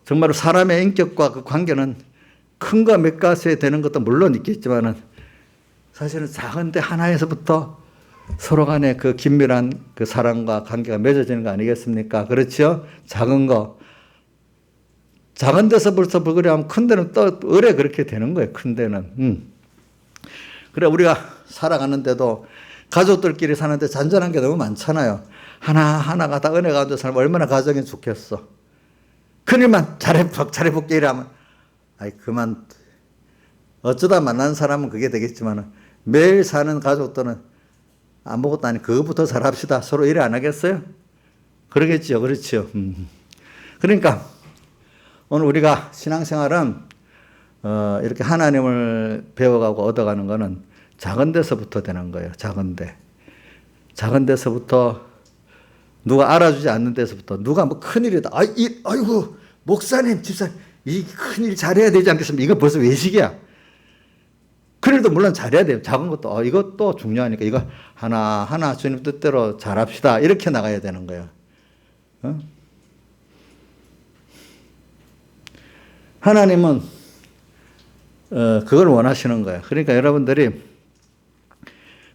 정말로 사람의 인격과 그 관계는 큰 거 몇 가지에 되는 것도 물론 있겠지만은 사실은 작은데 하나에서부터 서로 간에 그 긴밀한 그 사랑과 관계가 맺어지는 거 아니겠습니까? 그렇죠? 작은 거. 작은 데서 벌써 그래 하면 큰 데는 또 의뢰 그렇게 되는 거예요. 큰 데는. 그래 우리가 살아가는데도 가족들끼리 사는데 잔잔한 게 너무 많잖아요. 하나하나가 다 은혜가 가운데 살면 얼마나 가정이 좋겠어. 큰일만 잘해볼게 이러면 그만. 어쩌다 만난 사람은 그게 되겠지만 매일 사는 가족들은 아무것도 아니 그것부터 잘합시다. 서로 일을 안 하겠어요? 그러겠죠. 그렇죠. 그러니까 오늘 우리가 신앙생활은 이렇게 하나님을 배워가고 얻어가는 거는 작은 데서부터 되는 거예요. 작은 데서부터 누가 알아주지 않는 데서부터 누가 뭐 큰일이다. 아이고 목사님 집사님 이 큰일 잘해야 되지 않겠습니까? 이거 벌써 외식이야. 큰일도 물론 잘해야 돼요. 작은 것도 이것도 중요하니까 이거 하나하나 주님 뜻대로 잘합시다. 이렇게 나가야 되는 거예요. 하나님은 그걸 원하시는 거예요. 그러니까 여러분들이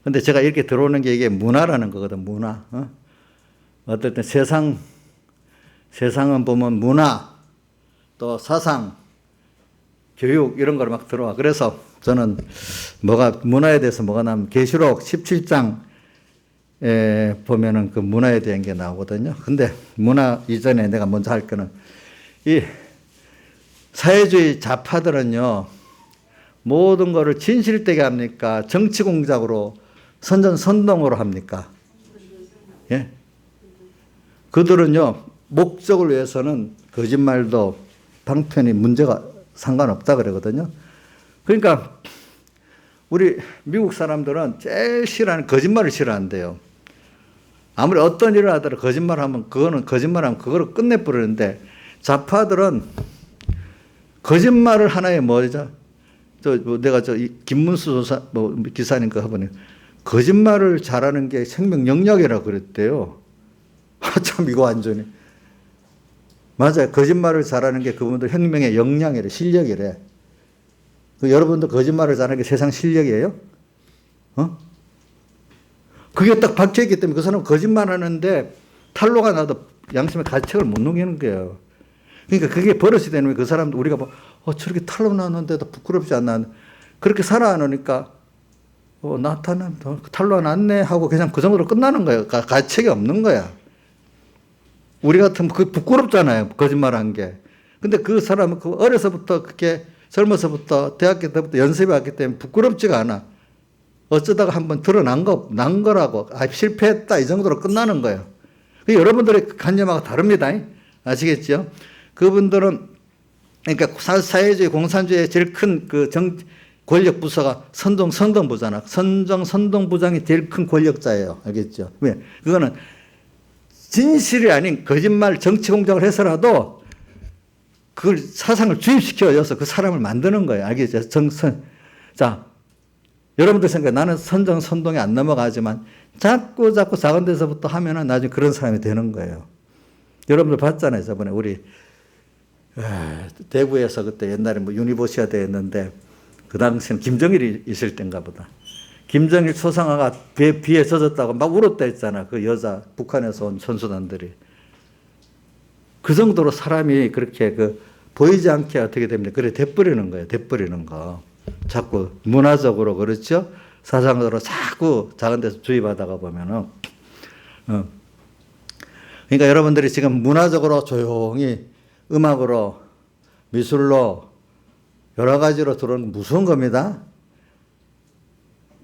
근데 제가 이렇게 들어오는 게 이게 문화라는 거거든. 문화. 어떨 때 세상은 보면 문화 또 사상 교육 이런 거로 막 들어와. 그래서 저는 문화에 대해서 뭐가 나면 계시록 17장에 보면은 그 문화에 대한 게 나오거든요. 근데 문화 이전에 내가 먼저 할 거는 이 사회주의 좌파들은요, 모든 거를 진실되게 합니까? 정치 공작으로 선동으로 합니까? 예? 그들은요, 목적을 위해서는 거짓말도 방편이 문제가 상관없다 그러거든요. 그러니까 우리 미국 사람들은 제일 싫어하는 거짓말을 싫어한대요. 아무리 어떤 일을 하더라도 거짓말하면 거짓말하면 그거를 끝내버리는데 좌파들은 거짓말을 하나의 뭐죠? 내가 김문수 기사님 거 해보니 거짓말을 잘하는 게 생명 영역이라고 그랬대요. 참 이거 완전히 맞아요. 거짓말을 잘하는 게 그분들 혁명의 역량이래, 실력이래. 여러분도 거짓말을 잘하는 게 세상 실력이에요? 그게 딱 박혀있기 때문에 그 사람은 거짓말하는데 탈로가 나도 양심의 가책을 못 넘기는 거예요. 그러니까 그게 버릇이 되는 거예요. 그 사람도 우리가 저렇게 탈로 나는데도 부끄럽지 않나. 그렇게 살아놓으니까 탈로 났네 하고 그냥 그 정도로 끝나는 거예요. 가책이 없는 거야. 우리 같으면 그 부끄럽잖아요. 거짓말한 게. 근데 그 사람은 그 어려서부터 그렇게 젊어서부터 대학교 때부터 연습해 왔기 때문에 부끄럽지가 않아. 어쩌다가 한번 드러난 거라고. 실패했다. 이 정도로 끝나는 거예요. 여러분들의 관념하고 다릅니다. 아시겠죠? 그분들은, 그러니까 사회주의, 공산주의의 제일 큰 그 권력 부서가 선동부잖아. 선동부장이 제일 큰 권력자예요. 알겠죠? 왜? 그거는 진실이 아닌 거짓말 정치 공작을 해서라도 그걸 사상을 주입시켜줘서 그 사람을 만드는 거예요. 알겠죠? 자, 여러분들 생각해. 나는 선동에 안 넘어가지만 자꾸 작은 데서부터 하면은 나중에 그런 사람이 되는 거예요. 여러분들 봤잖아요. 저번에 우리 대구에서 그때 옛날에 뭐 유니버시아대 했는데 그 당시에는 김정일이 있을 때인가 보다. 김정일 초상화가 비에 젖었다고 막 울었다 했잖아. 그 여자 북한에서 온 선수단들이. 그 정도로 사람이 그렇게 보이지 않게 어떻게 됩니까? 그래 돼버리는 거예요. 돼버리는 거. 자꾸 문화적으로 그렇죠? 사상적으로 자꾸 작은 데서 주의받아가 보면은. 그러니까 여러분들이 지금 문화적으로 조용히 음악으로 미술로 여러 가지로 들어오는 무서운 겁니다.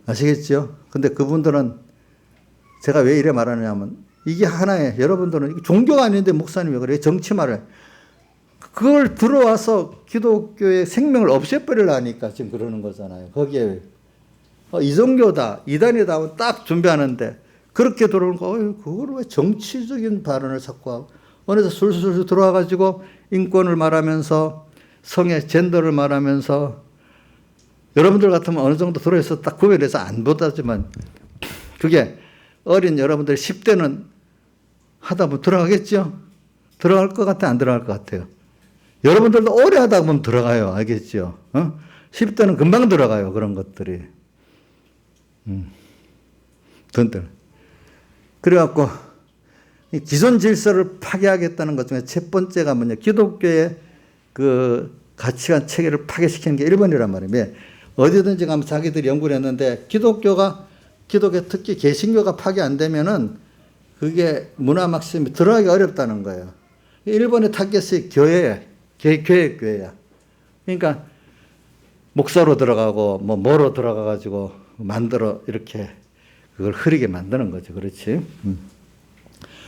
아시겠죠? 근데 그분들은 제가 왜 이래 말하느냐면 이게 하나의 여러분들은 종교가 아닌데 목사님이 그래 정치 말을 그걸 들어와서 기독교의 생명을 없애버리려니까 지금 그러는 거잖아요. 거기에 이종교다 이단이다 하면 딱 준비하는데 그렇게 들어오는 거 그걸 왜 정치적인 발언을 자꾸 하고 어느새 술술 들어와가지고 인권을 말하면서 성의 젠더를 말하면서 여러분들 같으면 어느 정도 들어있어 딱 구별해서 안 보다지만 그게 어린 여러분들 10대는 하다 보면 들어가겠죠? 들어갈 것 같아? 안 들어갈 것 같아요? 여러분들도 오래 하다 보면 들어가요. 알겠죠? 10대는 금방 들어가요. 그런 것들이. 던들. 그래갖고 기존 질서를 파괴하겠다는 것 중에 첫 번째가 뭐냐. 기독교의 그 가치관 체계를 파괴시키는 게 1번이란 말이에요. 어디든지 가면 자기들이 연구를 했는데 기독교 특히 개신교가 파괴 안 되면은 그게 문화 막심이 들어가기 어렵다는 거예요. 1번의 타겟이 교회야. 그러니까 목사로 들어가고 뭐로 들어가가지고 만들어 이렇게 그걸 흐리게 만드는 거죠. 그렇지?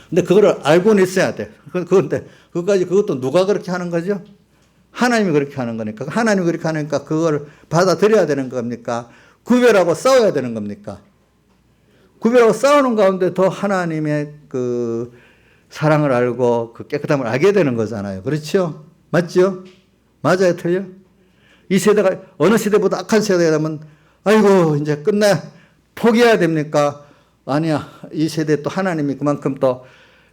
근데 그거를 알고는 있어야 돼. 그런데 그것도 누가 그렇게 하는 거죠? 하나님이 그렇게 하는 거니까. 하나님이 그렇게 하니까 그걸 받아들여야 되는 겁니까? 구별하고 싸워야 되는 겁니까? 구별하고 싸우는 가운데 더 하나님의 그 사랑을 알고 그 깨끗함을 알게 되는 거잖아요. 그렇죠? 맞죠? 맞아요? 틀려? 이 세대가 어느 시대보다 악한 세대가 되면 아이고 이제 끝내 포기해야 됩니까? 아니야. 이 세대 또 하나님이 그만큼 또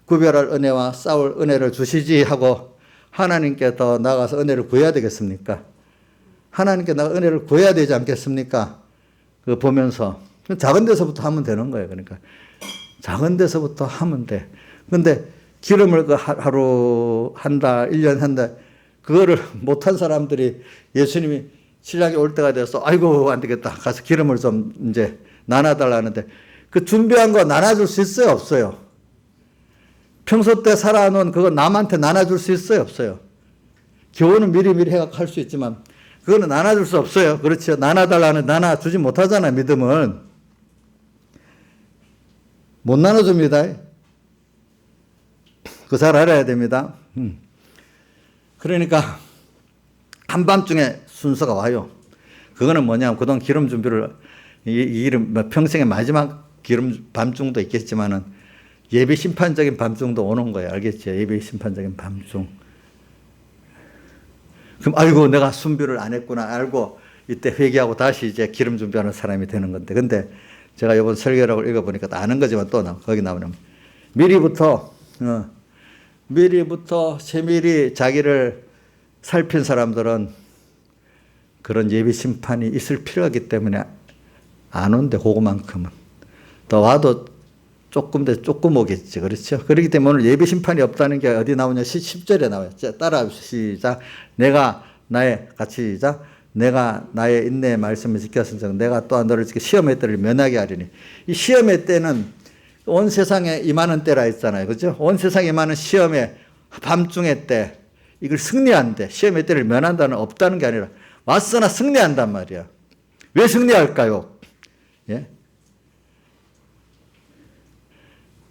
구별할 은혜와 싸울 은혜를 주시지 하고 하나님께 더 나가서 은혜를 구해야 되겠습니까? 하나님께 나가 은혜를 구해야 되지 않겠습니까? 그거 보면서 작은 데서부터 하면 되는 거예요. 그러니까 작은 데서부터 하면 돼. 근데 기름을 하루 한 달, 1년 한 달 그거를 못한 사람들이 예수님이 신랑이 올 때가 돼서 아이고 안 되겠다. 가서 기름을 좀 이제 나눠달라는데 그 준비한 거 나눠줄 수 있어요? 없어요? 평소 때 살아놓은 그거 남한테 나눠줄 수 있어요? 없어요? 교훈은 미리미리 해갖고 할 수 있지만 그거는 나눠줄 수 없어요. 그렇죠? 나눠달라는 나눠주지 못하잖아요. 믿음은. 못 나눠줍니다. 그거 잘 알아야 됩니다. 그러니까 한밤중에 순서가 와요. 그거는 뭐냐면 그동안 기름 준비를 평생의 마지막 기름 밤중도 있겠지만은 예배 심판적인 밤중도 오는 거예요. 알겠죠? 예배 심판적인 밤중. 그럼 아이고 내가 순비를 안 했구나 알고 이때 회개하고 다시 이제 기름 준비하는 사람이 되는 건데 근데 제가 이번 설교라고 읽어보니까 다 아는 거지만 또 거기 나오면 미리부터 세밀히 자기를 살핀 사람들은 그런 예비 심판이 있을 필요가 있기 때문에 안 온대. 그거만큼은 더 와도 조금 오겠지. 그렇죠? 그렇기 때문에 오늘 예비 심판이 없다는 게 어디 나오냐? 10절에 나와요. 따라 시작. 내가 나의 인내의 말씀을 지켰은즉 내가 또한 너를 지켜 시험의 때를 면하게 하리니. 이 시험의 때는 온 세상에 임하는 때라 했잖아요. 그죠? 온 세상에 임하는 시험에 밤중의 때, 이걸 승리한대. 시험의 때를 면한다는 없다는 게 아니라 왔으나 승리한단 말이야. 왜 승리할까요? 예?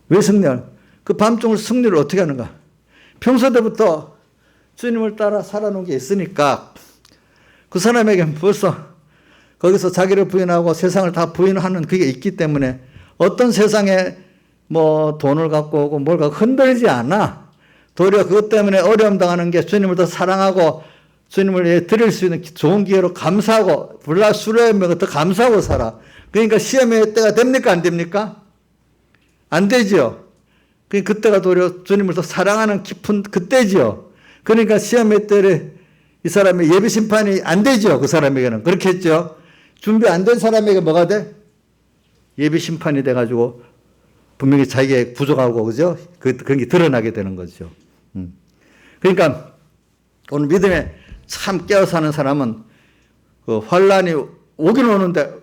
왜 승리할? 그 밤중을 승리를 어떻게 하는가? 평소 때부터 주님을 따라 살아놓은 게 있으니까 그 사람에게 벌써 거기서 자기를 부인하고 세상을 다 부인하는 그게 있기 때문에 어떤 세상에 뭐 돈을 갖고 오고 뭘 갖고 흔들리지 않아. 도리어 그것 때문에 어려움 당하는 게 주님을 더 사랑하고 주님을 드릴 수 있는 좋은 기회로 감사하고 불라수레면 더 감사하고 살아. 그러니까 시험의 때가 됩니까? 안 됩니까? 안 되지요. 그때가 도리어 주님을 더 사랑하는 깊은 그때지요. 그러니까 시험의 때를 이 사람의 예비 심판이 안 되죠. 그 사람에게는. 그렇겠죠. 준비 안 된 사람에게 뭐가 돼? 예비 심판이 돼가지고 분명히 자기의 부족하고 그죠? 그런 게 드러나게 되는 거죠. 그러니까 오늘 믿음에 참 깨어 사는 사람은 그 환란이 오긴 오는데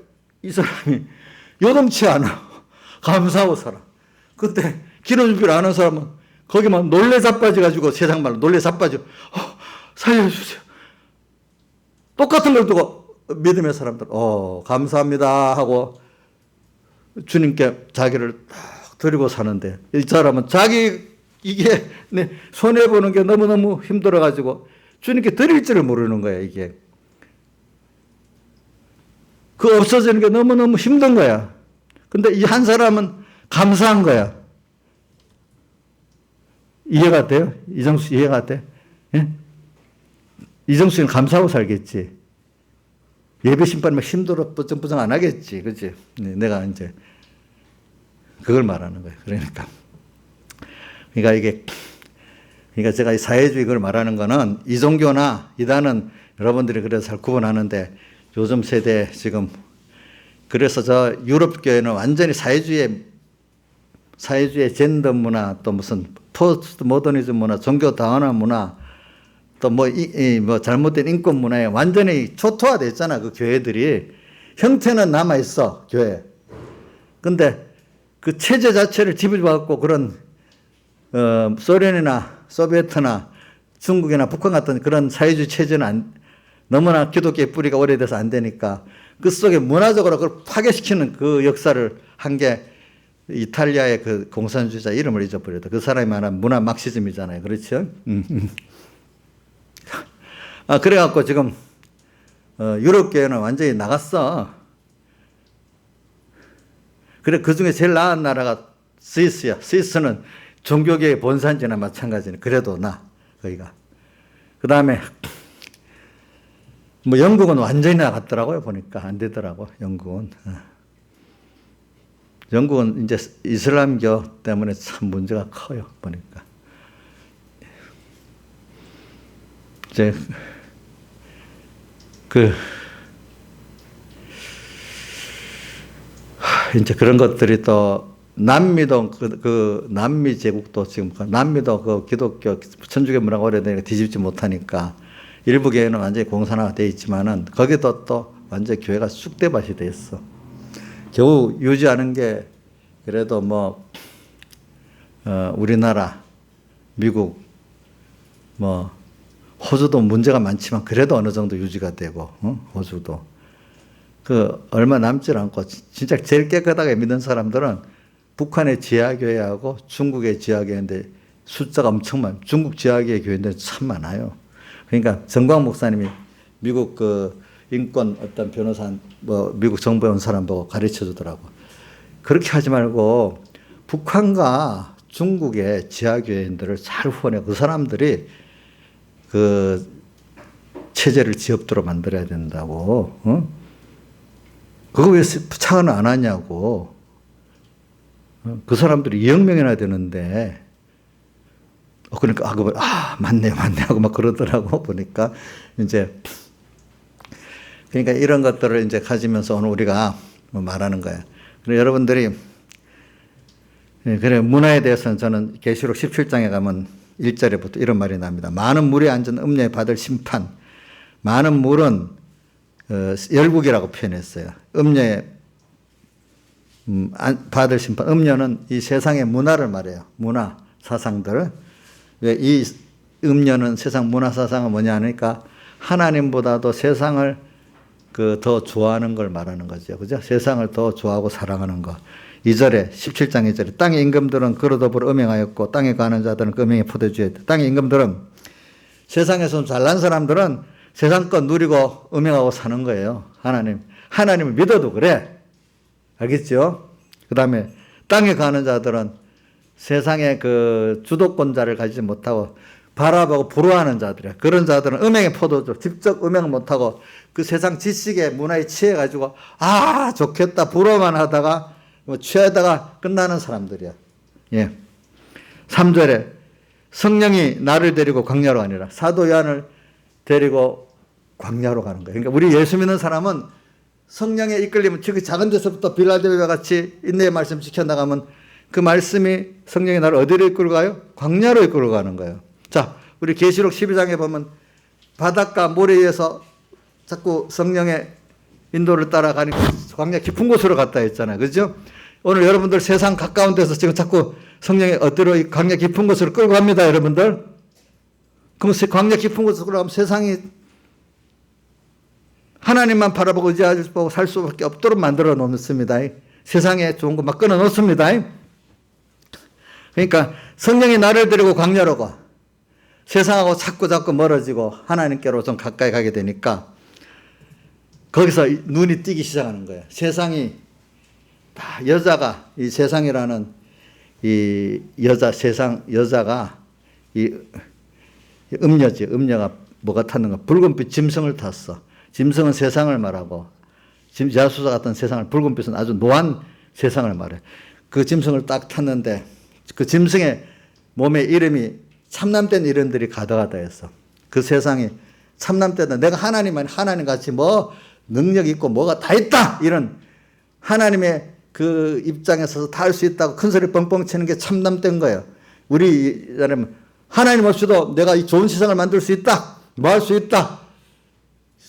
이 사람이 요동치 않아. 감사하고 살아. 그때 기도 준비를 안 하는 사람은 거기만 놀래 자빠져가지고 세상 말로 놀래 자빠져. 살려주세요. 똑같은 걸 두고 믿음의 사람들, 감사합니다 하고 주님께 자기를 드리고 사는데 이 사람은 자기 이게 손해보는 게 너무너무 힘들어가지고 주님께 드릴 줄을 모르는 거야, 이게. 그 없어지는 게 너무너무 힘든 거야. 근데 이 한 사람은 감사한 거야. 이해가 돼요? 이정수 이해가 돼? 예? 이정수는 감사하고 살겠지. 예배 심판 막 힘들어 뿌정뿌정 안 하겠지. 그치? 내가 이제 그걸 말하는 거예요. 그러니까 제가 이 사회주의 그걸 말하는 거는 이종교나 이단은 여러분들이 그래서 잘 구분하는데 요즘 세대 지금 그래서 저 유럽 교회는 완전히 사회주의 젠더 문화 또 무슨 포스트 모더니즘 문화 종교 다원화 문화 또 뭐 잘못된 인권 문화에 완전히 초토화됐잖아. 그 교회들이 형태는 남아 있어 교회. 근데 그 체제 자체를 지배받고 그런 소련이나 소비에트나 중국이나 북한 같은 그런 사회주의 체제는 너무나 기독교의 뿌리가 오래돼서 안 되니까 그 속에 문화적으로 그걸 파괴시키는 그 역사를 한 게 이탈리아의 그 공산주의자 이름을 잊어버렸다. 그 사람이 말한 문화 막시즘이잖아요. 그렇죠? 그래갖고 지금 유럽 교회는 완전히 나갔어. 그래 그 중에 제일 나은 나라가 스위스야. 스위스는 종교계의 본산지나 마찬가지네. 그래도 거기가. 그 다음에 뭐 영국은 완전히 나갔더라고요. 보니까 안 되더라고. 영국은 이제 이슬람교 때문에 참 문제가 커요. 보니까 이제 그런 것들이 또 남미도 남미 제국도 지금 남미도 그 기독교 천주교 문화가 오래되니까 뒤집지 못하니까 일부 교회는 완전히 공산화가 돼 있지만은 거기도 또 완전 교회가 쑥대밭이 돼 있어. 겨우 유지하는 게 그래도 우리나라, 미국, 호주도 문제가 많지만 그래도 어느 정도 유지가 되고, 호주도. 얼마 남지 않고 진짜 제일 깨끗하게 믿는 사람들은 북한의 지하교회하고 중국의 지하교회인데 숫자가 엄청 많아요. 중국 지하교회 교회인데 참 많아요. 그러니까 정광 목사님이 미국 인권 어떤 변호사, 미국 정부에 온 사람 보고 가르쳐 주더라고. 그렇게 하지 말고 북한과 중국의 지하교회인들을 잘 후원해. 그 사람들이 그 체제를 지엽도록 만들어야 된다고. 그거 왜 차원을 안 하냐고. 그 사람들이 2억 명이나 되는데. 그러니까, 맞네요 하고 막 그러더라고, 보니까. 그러니까 이런 것들을 이제 가지면서 오늘 우리가 말하는 거야. 그래, 여러분들이, 그래, 문화에 대해서는 저는 계시록 17장에 가면 1절에부터 이런 말이 납니다. 많은 물에 앉은 음녀에 받을 심판. 많은 물은 열국이라고 표현했어요. 음녀의 받을 심판. 음녀는 이 세상의 문화를 말해요. 문화, 사상들. 왜 이 음녀는 세상 문화 사상은 뭐냐 하니까 하나님보다도 세상을 더 좋아하는 걸 말하는 거죠. 그죠? 세상을 더 좋아하고 사랑하는 거. 2절에, 17장 2절에 땅의 임금들은 그로더불어 음행하였고 땅에 가는 자들은 그 음행에 포도주였다. 땅의 임금들은 세상에서 잘난 사람들은 세상 것 누리고 음행하고 사는 거예요. 하나님을 믿어도 그래. 알겠죠? 그 다음에 땅에 가는 자들은 세상의 그 주도권자를 가지지 못하고 바라보고 부러워하는 자들이야. 그런 자들은 음행의 포도주, 직접 음행 못하고 그 세상 지식의 문화에 취해가지고 아 좋겠다 부러워만 하다가 취하다가 끝나는 사람들이야. 예. 3절에 성령이 나를 데리고 광야로 가니라. 사도 요한을 데리고 광야로 가는 거예요. 그러니까 우리 예수 믿는 사람은 성령에 이끌리면 그 작은 데서부터 빌라델비아 같이 인내의 말씀 지켜나가면 그 말씀이 성령이 나를 어디로 이끌고 가요? 광야로 이끌고 가는 거예요. 자, 우리 계시록 12장에 보면 바닷가 모래 위에서 자꾸 성령의 인도를 따라가니까 광야 깊은 곳으로 갔다 했잖아요. 그죠? 오늘 여러분들 세상 가까운 데서 지금 자꾸 성령이 어디로 광야 깊은 곳으로 끌고 갑니다, 여러분들. 그럼 광야 깊은 곳으로 끌고 가면 세상이 하나님만 바라보고 의지하고 살 수밖에 없도록 만들어 놓습니다. 세상에 좋은 거 막 끊어 놓습니다. 그러니까 성령이 나를 데리고 광야로 가. 세상하고 자꾸 멀어지고 하나님께로 좀 가까이 가게 되니까 거기서 눈이 띄기 시작하는 거예요. 세상이 다 여자가 이 세상이라는 이 여자가 이 음녀지. 음녀가 뭐가 탔는가? 붉은빛 짐승을 탔어. 짐승은 세상을 말하고 야수사 같은 세상을, 붉은빛은 아주 노한 세상을 말해. 그 짐승을 딱 탔는데 그 짐승의 몸에 이름이 참남된 이름들이 가득하다 했어. 그 세상이 참남되다. 내가 하나님같이 뭐 능력 있고 뭐가 다 있다. 이런 하나님의 그 입장에 서서 다 할 수 있다고 큰 소리 뻥뻥 치는 게 참남된 거예요. 우리 하나님 없이도 내가 이 좋은 세상을 만들 수 있다. 뭐 할 수 있다.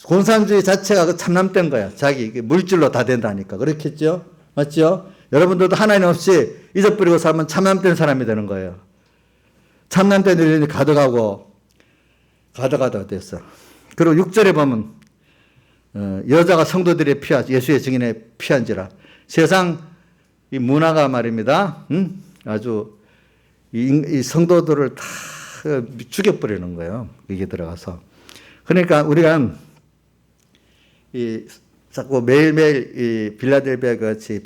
공산주의 자체가 그 참남된 거야. 자기 물질로 다 된다니까. 그렇겠죠? 맞죠? 여러분들도 하나님 없이 잊어버리고 살면 참남된 사람이 되는 거예요. 참남된 일이 가득하다 됐어. 그리고 6절에 보면 여자가 성도들의 예수의 증인에 피한지라. 세상 이 문화가 말입니다. 아주 이 성도들을 다 죽여버리는 거예요. 이게 들어가서. 그러니까 우리가 자꾸 매일매일 이 빌라델비아 같이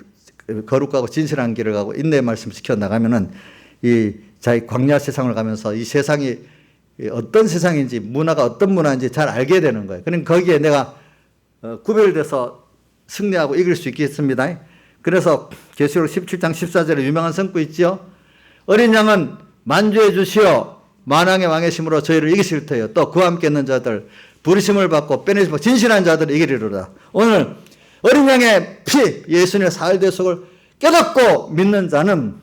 거룩하고 진실한 길을 가고 인내의 말씀 지켜 나가면은 이 자기 광야 세상을 가면서 이 세상이 어떤 세상인지 문화가 어떤 문화인지 잘 알게 되는 거예요. 그러니까 거기에 내가 구별돼서 승리하고 이길 수 있겠습니다. 그래서 계시록 17장 14절에 유명한 성구 있죠. 어린 양은 만주해 주시어 만왕의 왕의 힘으로 저희를 이기실 터요. 또 그와 함께 있는 자들 부르심을 받고 빼내시고 진실한 자들을 이기리로다. 오늘 어린 양의 피 예수님의 사흘 대속을 깨닫고 믿는 자는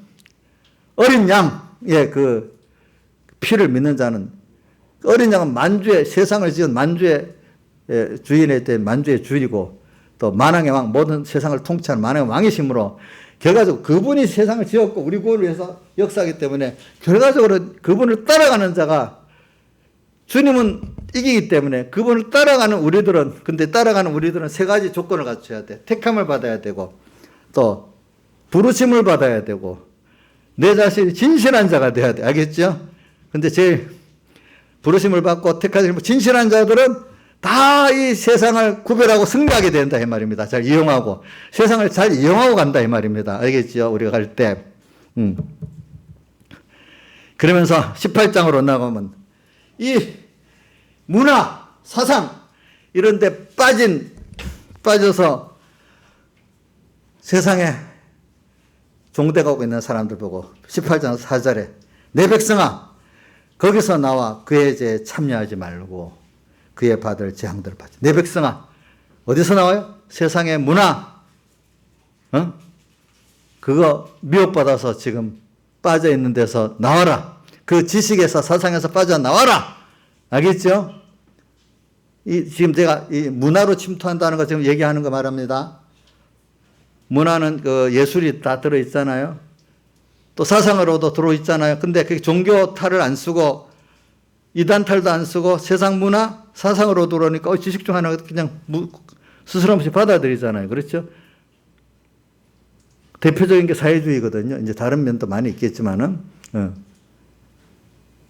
어린 양의 그 피를 믿는 자는 어린 양은 만주의 세상을 지은 만주의 주인에 대한 만주의 주인이고 또 만왕의 왕 모든 세상을 통치하는 만왕의 왕이심으로 결과적으로 그분이 세상을 지었고 우리 구원을 위해서 역사하기 때문에 결과적으로 그분을 따라가는 자가 주님은 이기기 때문에 그분을 따라가는 우리들은 세 가지 조건을 갖춰야 돼. 택함을 받아야 되고 또 부르심을 받아야 되고 내 자신이 진실한 자가 돼야 돼. 알겠죠? 근데 제일 부르심을 받고 택하신 진실한 자들은 다 이 세상을 구별하고 승리하게 된다 이 말입니다. 잘 이용하고 세상을 잘 이용하고 간다 이 말입니다. 알겠죠? 우리가 갈 때. 그러면서 18장으로 나가면 이 문화, 사상 이런 데 빠져서 세상에 종대가고 있는 사람들 보고 18장 4절에 내 백성아 거기서 나와 그의 죄에 참여하지 말고 그의 받을 재앙들을 받지. 내 백성아 어디서 나와요? 세상의 문화 그거 미혹받아서 지금 빠져있는 데서 나와라. 그 지식에서 사상에서 빠져나와라. 알겠죠? 지금 제가 이 문화로 침투한다는 거 지금 얘기하는 거 말합니다. 문화는 그 예술이 다 들어있잖아요. 또 사상으로도 들어있잖아요. 근데 그 종교 탈을 안 쓰고 이단 탈도 안 쓰고 세상 문화, 사상으로 들어오니까 지식 중 하나 그냥 스스럼 없이 받아들이잖아요. 그렇죠? 대표적인 게 사회주의거든요. 이제 다른 면도 많이 있겠지만은.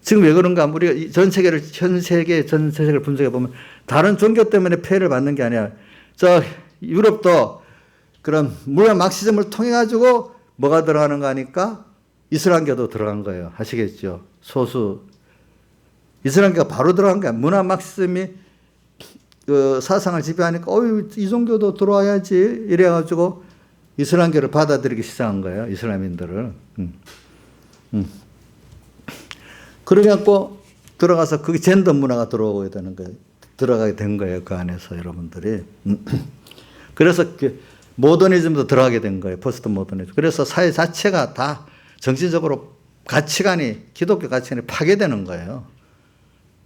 지금 왜 그런가? 우리가 전 세계를 분석해 보면 다른 종교 때문에 폐해를 받는 게 아니라 저 유럽도 그런 물론 막시즘을 통해 가지고 뭐가 들어가는가 하니까 이슬람교도 들어간 거예요. 아시겠죠? 소수 이슬람교가 바로 들어간 거야. 문화 막시즘이 그 사상을 지배하니까 이 종교도 들어와야지 이래 가지고 이슬람교를 받아들이기 시작한 거예요. 이슬람인들을. 그래갖고 들어가서 그게 젠더 문화가 들어오게 되는 거예요. 들어가게 된 거예요. 그 안에서 여러분들이. 그래서 모더니즘도 들어가게 된 거예요. 포스트 모더니즘. 그래서 사회 자체가 다 정신적으로 가치관이, 기독교 가치관이 파괴되는 거예요.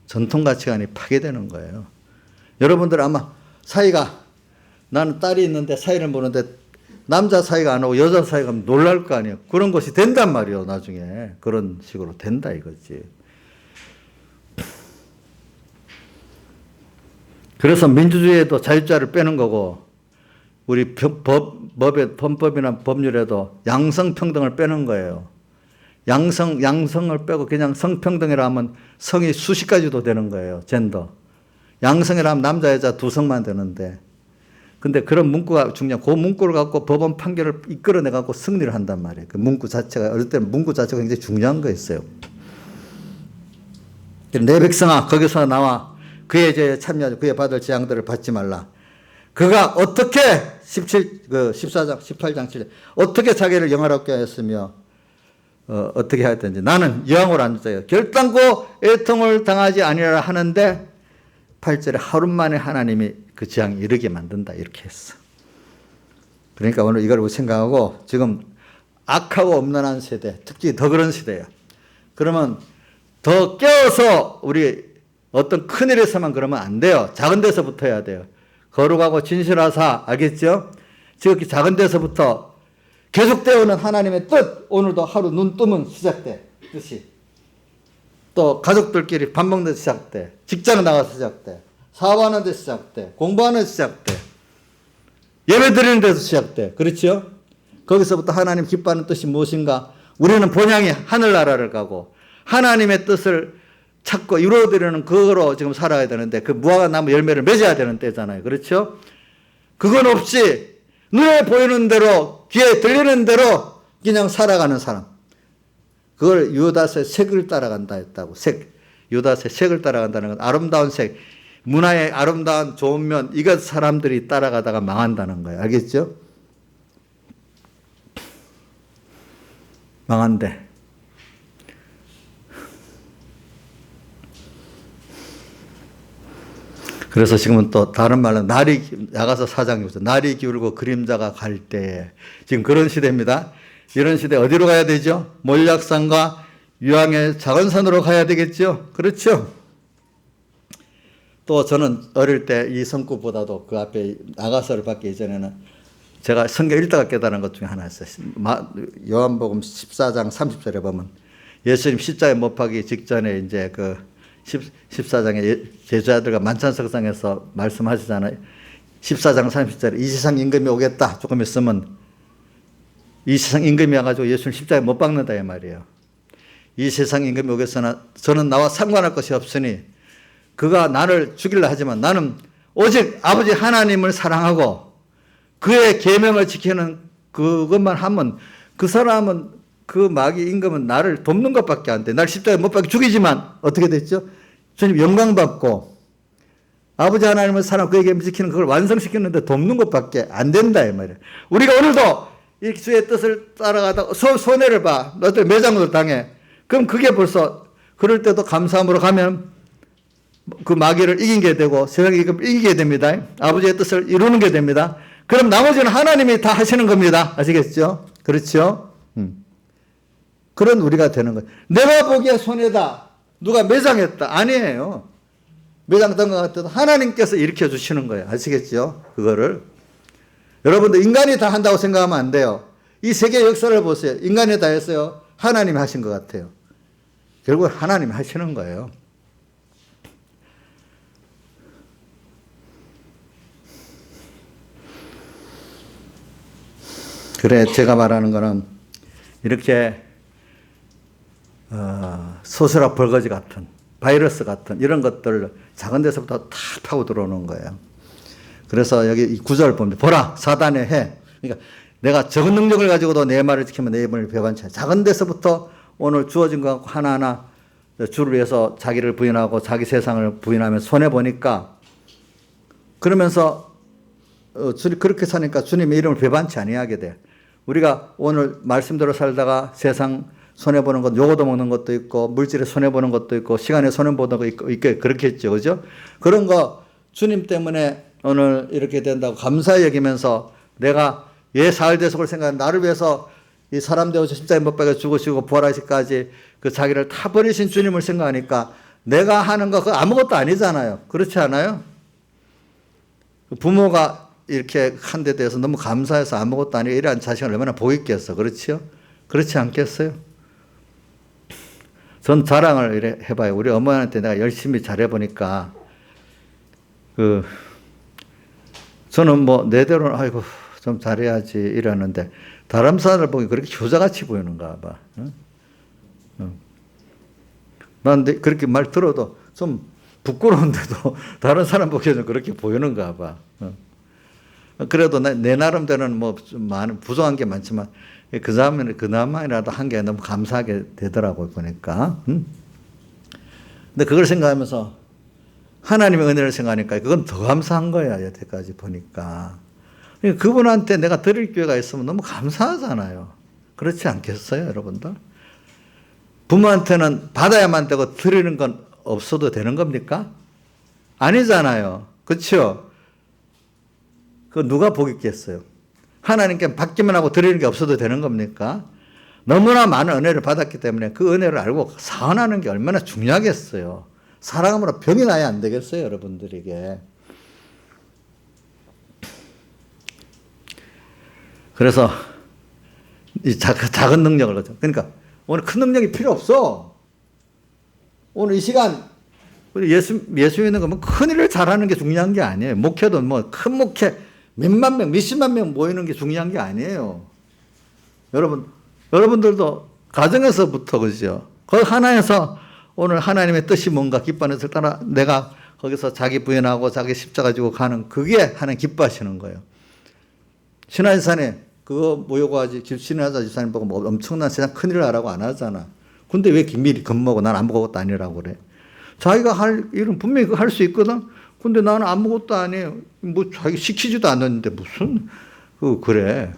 전통 가치관이 파괴되는 거예요. 여러분들 아마 사이가, 나는 딸이 있는데 사이를 보는데 남자 사이가 안 오고 여자 사이가 놀랄 거 아니에요. 그런 것이 된단 말이에요. 나중에. 그런 식으로 된다 이거지. 그래서 민주주의에도 자유자를 빼는 거고 우리 헌법이나 법률에도 양성평등을 빼는 거예요. 양성을 빼고 그냥 성평등이라 하면 성이 수십 가지도 되는 거예요. 젠더. 양성이라 하면 남자 여자 두 성만 되는데 근데 그런 문구가 중요한 그 문구를 갖고 법원 판결을 이끌어내 갖고 승리를 한단 말이에요. 그 문구 자체가 어릴 때는 문구 자체가 굉장히 중요한 거였어요. 내 백성아 거기서 나와 그의 죄에 참여하지 그의 받을 재앙들을 받지 말라. 그가 어떻게 14장 18장 7절 어떻게 자기를 영화롭게 하였으며 어떻게 하였든지 나는 여왕으로 앉은 자여 결단코 애통을 당하지 아니하라 하는데 8절에 하루 만에 하나님이 그 재앙이 이르게 만든다 이렇게 했어. 그러니까 오늘 이걸 생각하고 지금 악하고 엄란한 세대 특히 더 그런 시대야. 그러면 더 깨어서 우리 어떤 큰 일에서만 그러면 안 돼요. 작은 데서부터 해야 돼요. 거룩하고 진실하사 알겠죠? 지극히 작은 데서부터 계속되어 오는 하나님의 뜻 오늘도 하루 눈 뜨면 시작돼. 뜻이. 또 가족들끼리 밥 먹는 데 시작돼. 직장 나가서 시작돼. 사업하는 데 시작돼. 공부하는 데 시작돼. 예배 드리는 데서 시작돼. 그렇죠? 거기서부터 하나님 기뻐하는 뜻이 무엇인가? 우리는 본향이 하늘나라를 가고 하나님의 뜻을 찾고 이루어드리는 그거로 지금 살아야 되는데 그 무화과 나무 열매를 맺어야 되는 때잖아요. 그렇죠? 그건 없이 눈에 보이는 대로 귀에 들리는 대로 그냥 살아가는 사람. 그걸 유다스의 색을 따라간다 했다고. 색. 유다스의 색을 따라간다는 건 아름다운 색. 문화의 아름다운 좋은 면 이것 사람들이 따라가다가 망한다는 거예요. 알겠죠? 망한대. 그래서 지금은 또 다른 말로 날이 나가서 사장이죠. 날이 기울고 그림자가 갈 때에 지금 그런 시대입니다. 이런 시대 어디로 가야 되죠? 몰약산과 유황의 작은 산으로 가야 되겠죠? 그렇죠? 또 저는 어릴 때 이 성구보다도 그 앞에 나가서를 받기 이전에는 제가 성경 읽다가 깨달은 것 중에 하나 있어요. 요한복음 14장 30절에 보면 예수님 십자가에 못 박기 직전에 이제 그 14장에 제자들과 만찬석상에서 말씀하시잖아요. 14장 30절에 이 세상 임금이 오겠다. 조금 있으면 이 세상 임금이 와가지고 예수님 십자가에 못 박는다 이 말이에요. 이 세상 임금이 오겠으나 저는 나와 상관할 것이 없으니 그가 나를 죽이려 하지만 나는 오직 아버지 하나님을 사랑하고 그의 계명을 지키는 그것만 하면 그 사람은 그 마귀 임금은 나를 돕는 것밖에 안 돼. 날 십자가에 못 박혀 죽이지만 어떻게 됐죠? 주님 영광 받고 아버지 하나님을 사랑 그의 계명 지키는 그걸 완성시키는데 돕는 것밖에 안 된다 이 말이에요. 우리가 오늘도 이 주의 뜻을 따라가다가 손해를 봐. 너들 매장도 당해. 그럼 그게 벌써 그럴 때도 감사함으로 가면 그 마귀를 이긴 게 되고 세상을 이기게 됩니다. 아버지의 뜻을 이루는 게 됩니다. 그럼 나머지는 하나님이 다 하시는 겁니다. 아시겠죠? 그렇죠? 그런 우리가 되는 거예요. 내가 보기에 손해다. 누가 매장했다. 아니에요. 매장된 것 같아도 하나님께서 일으켜 주시는 거예요. 아시겠죠? 그거를. 여러분들 인간이 다 한다고 생각하면 안 돼요. 이 세계 역사를 보세요. 인간이 다 했어요? 하나님이 하신 것 같아요. 결국 하나님이 하시는 거예요. 그래, 제가 말하는 거는 이렇게 소스라 벌거지 같은 바이러스 같은 이런 것들 작은 데서부터 다 파고 들어오는 거예요. 그래서 여기 이 구절 보면 보라 사단의 해. 그러니까 내가 적은 능력을 가지고도 내 말을 지키면 내 입을 배반치 않아. 작은 데서부터 오늘 주어진 거 하나하나 주를 위해서 자기를 부인하고 자기 세상을 부인하면 손해보니까 그러면서 그렇게 사니까 주님의 이름을 배반치 아니하게 돼. 우리가 오늘 말씀대로 살다가 세상 손해보는 것, 요거도 먹는 것도 있고, 물질에 손해보는 것도 있고, 시간에 손해보는 것도 있고, 그렇겠죠. 그죠? 그런 거 주님 때문에 오늘 이렇게 된다고 감사히 여기면서 내가 사흘 대속을 생각하는 나를 위해서 이 사람 되어서 십자가에 못 박혀 죽으시고 부활하시기까지 그 자기를 다 버리신 주님을 생각하니까 내가 하는 거 그거 아무것도 아니잖아요. 그렇지 않아요? 부모가 이렇게 한 데 대해서 너무 감사해서 아무것도 아니고 이러한 자식을 얼마나 보겠겠어. 그렇지요? 그렇지 않겠어요? 전 자랑을 이래 해봐요. 우리 어머니한테 내가 열심히 잘해보니까, 저는 뭐, 내대로는, 아이고, 좀 잘해야지 이러는데, 다른 사람을 보기 그렇게 효자같이 보이는가 봐. 난 그렇게 말 들어도 좀 부끄러운데도 다른 사람 보기에는 그렇게 보이는가 봐. 그래도 내 나름대로는 뭐 좀 많은 부족한 게 많지만 그나마라도 한 게 너무 감사하게 되더라고요 보니까. 근데 그걸 생각하면서 하나님의 은혜를 생각하니까 그건 더 감사한 거야 여태까지 보니까. 그분한테 내가 드릴 기회가 있으면 너무 감사하잖아요. 그렇지 않겠어요 여러분들? 부모한테는 받아야만 되고 드리는 건 없어도 되는 겁니까? 아니잖아요. 그렇죠? 그 누가 보겠겠어요? 하나님께 받기만 하고 드리는 게 없어도 되는 겁니까? 너무나 많은 은혜를 받았기 때문에 그 은혜를 알고 사원하는 게 얼마나 중요하겠어요. 사랑함으로 병이 나야 안 되겠어요, 여러분들에게. 그래서 이 작은 능력을 가져. 그러니까 오늘 큰 능력이 필요 없어. 오늘 이 시간 우리 예수 믿는 거 뭐 큰 일을 잘하는 게 중요한 게 아니에요. 목회도 뭐 큰 목회 몇만 명, 몇십만 명 모이는 게 중요한 게 아니에요. 여러분들도 가정에서부터 그죠? 그 하나에서 오늘 하나님의 뜻이 뭔가 기뻐하는 것을 따라 내가 거기서 자기 부인하고 자기 십자가 지고 가는 그게 하나님 기뻐하시는 거예요. 신화지산에 그거 모여고 하지 신화자 지사님 보고 뭐 엄청난 세상 큰일을 하라고 안 하잖아. 근데 왜 긴밀히 겁먹고 난 아무것도 아니라고 그래? 자기가 할 일은 분명히 할 수 있거든? 근데 나는 아무것도 아니에요. 뭐 자기 시키지도 않았는데 무슨 그래.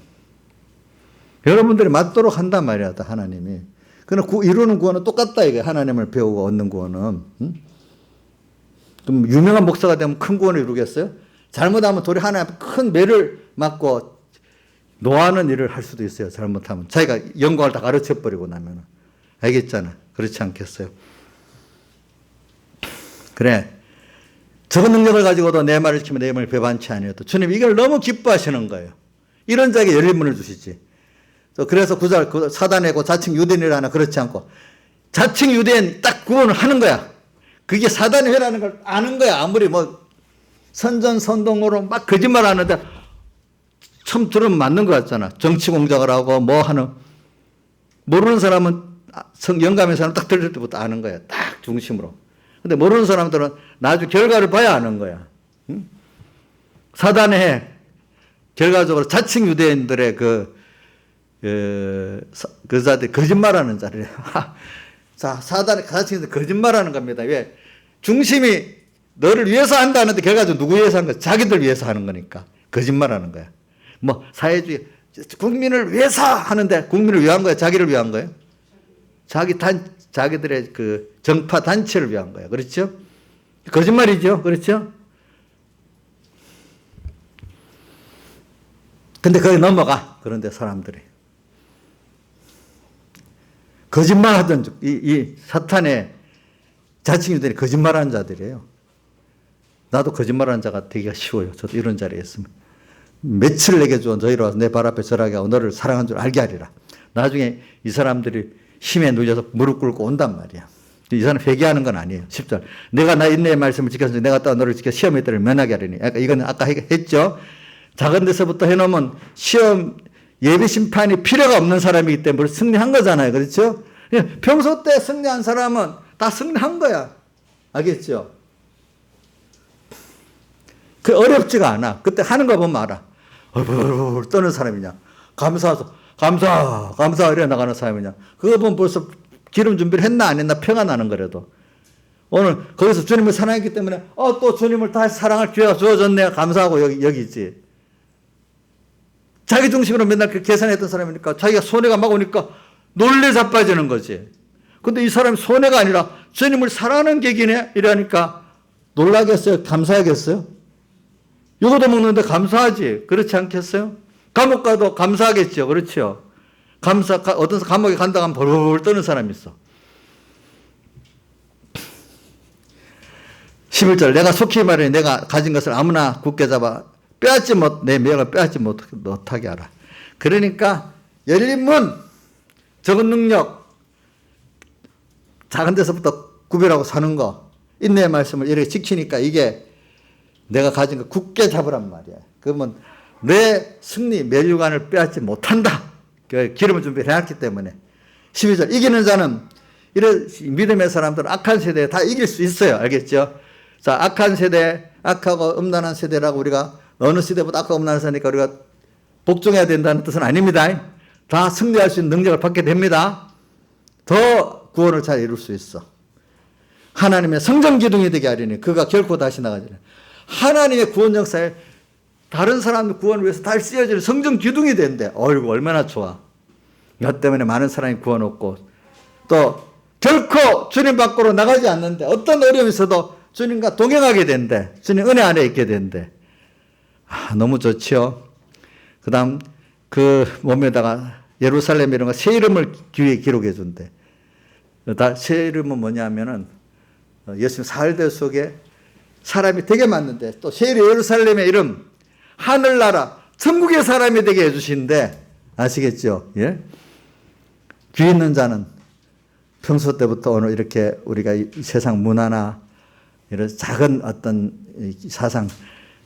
여러분들이 맞도록 한단 말이야 하나님이. 그러나 이루는 구원은 똑같다 이게 하나님을 배우고 얻는 구원은. 그럼 유명한 목사가 되면 큰 구원을 이루겠어요? 잘못하면 도리 하나님 큰 매를 맞고 노하는 일을 할 수도 있어요. 잘못하면. 자기가 영광을 다 가르쳐버리고 나면. 알겠잖아. 그렇지 않겠어요? 그래. 적은 능력을 가지고도 내 말을 지키면 내 말을 배반치 아니어도 주님 이걸 너무 기뻐하시는 거예요. 이런 자에게 열린 문을 주시지. 그래서 사단의 자칭 유대인이라 하나 그렇지 않고 자칭 유대인 딱 구원을 하는 거야. 그게 사단의 회라는 걸 아는 거야. 아무리 뭐 선전선동으로 막 거짓말 하는데 처음 들으면 맞는 것 같잖아. 정치 공작을 하고 뭐 하는. 모르는 사람은 영감의 사람 딱 들을 때부터 아는 거야. 딱 중심으로. 근데 모르는 사람들은 나중에 결과를 봐야 아는 거야. 응? 사단의 해. 결과적으로 자칭 유대인들의 그 자들 거짓말하는 자리래요. 자, 사단의 자칭 거짓말하는 겁니다. 왜? 중심이 너를 위해서 한다는데 결과적으로 누구 위해서 하는 거야? 자기들 위해서 하는 거니까. 거짓말하는 거야. 뭐 사회주의 국민을 위해서 하는데 국민을 위한 거야? 자기를 위한 거예요? 자기들의 그 정파 단체를 위한 거예요. 그렇죠? 거짓말이죠. 그렇죠? 근데 거기 넘어가. 그런데 사람들이. 거짓말 하던 이 사탄의 자칭유들이 거짓말하는 자들이에요. 나도 거짓말하는 자가 되기가 쉬워요. 저도 이런 자리에 있으면. 며칠 내게 주어 너희로 와서 내 발 앞에 절하게 하고 너를 사랑한 줄 알게 하리라. 나중에 이 사람들이 힘에 눌려서 무릎 꿇고 온단 말이야. 이 사람 회개하는 건 아니에요. 10절. 내가 나 인내의 말씀을 지켰으니 내가 또 너를 지켜 시험의 때를 면하게 하리니. 이건 아까 했죠. 작은 데서부터 해놓으면 시험 예비 심판이 필요가 없는 사람이기 때문에 승리한 거잖아요. 그렇죠? 평소 때 승리한 사람은 다 승리한 거야. 알겠죠? 그 어렵지가 않아. 그때 하는 거 보면 알아. 얼굴 떠는 사람이냐. 감사 이래 나가는 사람이냐. 그거 보면 벌써 기름 준비를 했나 안 했나 표가 나는 거라도. 오늘 거기서 주님을 사랑했기 때문에 또 주님을 다시 사랑할 기회가 주어졌네. 감사하고 여기 있지. 자기 중심으로 맨날 그 계산했던 사람이니까 자기가 손해가 막 오니까 놀래 자빠지는 거지. 근데 이 사람이 손해가 아니라 주님을 사랑하는 객이네 이러니까 놀라겠어요? 감사하겠어요? 이거도 먹는데 감사하지. 그렇지 않겠어요? 감옥 가도 감사하겠죠. 그렇죠? 어떤 감옥에 간다고 하면 벌벌 떠는 사람이 있어. 11절. 내가 속히 말해 내가 가진 것을 아무나 굳게 잡아 내 명을 빼앗지 못하게 하라. 그러니까 열린 문, 적은 능력, 작은 데서부터 구별하고 사는 거, 인내의 말씀을 이렇게 지키니까 이게 내가 가진 거 굳게 잡으란 말이야. 그러면 내 승리, 멸류관을 빼앗지 못한다. 기름을 준비해놨기 때문에. 12절. 이기는 자는 이런 믿음의 사람들은 악한 세대에 다 이길 수 있어요. 알겠죠? 자, 악한 세대, 악하고 음란한 세대라고 우리가 어느 시대보다 악하고 음란한 세대니까 우리가 복종해야 된다는 뜻은 아닙니다. 다 승리할 수 있는 능력을 받게 됩니다. 더 구원을 잘 이룰 수 있어. 하나님의 성전 기둥이 되게 하리니 그가 결코 다시 나가지 않아. 하나님의 구원 역사에 다른 사람의 구원을 위해서 다 쓰여지는 성전 기둥이 된대. 어이구 얼마나 좋아. 너 때문에 많은 사람이 구원 얻고 또 결코 주님 밖으로 나가지 않는데 어떤 어려움이 있어도 주님과 동행하게 된대. 주님 은혜 안에 있게 된대. 너무 좋지요. 그 다음 그 몸에다가 예루살렘 이런 거 새 이름을 귀에 기록해 준대. 새 이름은 뭐냐면은 예수님 사흘대 속에 사람이 되게 많은데 또 새 예루살렘의 이름 하늘나라 천국의 사람이 되게 해주신데 아시겠죠? 예? 귀 있는 자는 평소 때부터 오늘 이렇게 우리가 이 세상 문화나 이런 작은 어떤 사상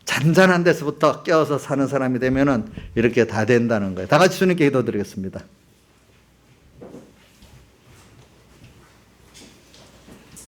잔잔한 데서부터 껴서 사는 사람이 되면은 이렇게 다 된다는 거예요. 다 같이 주님께 기도드리겠습니다.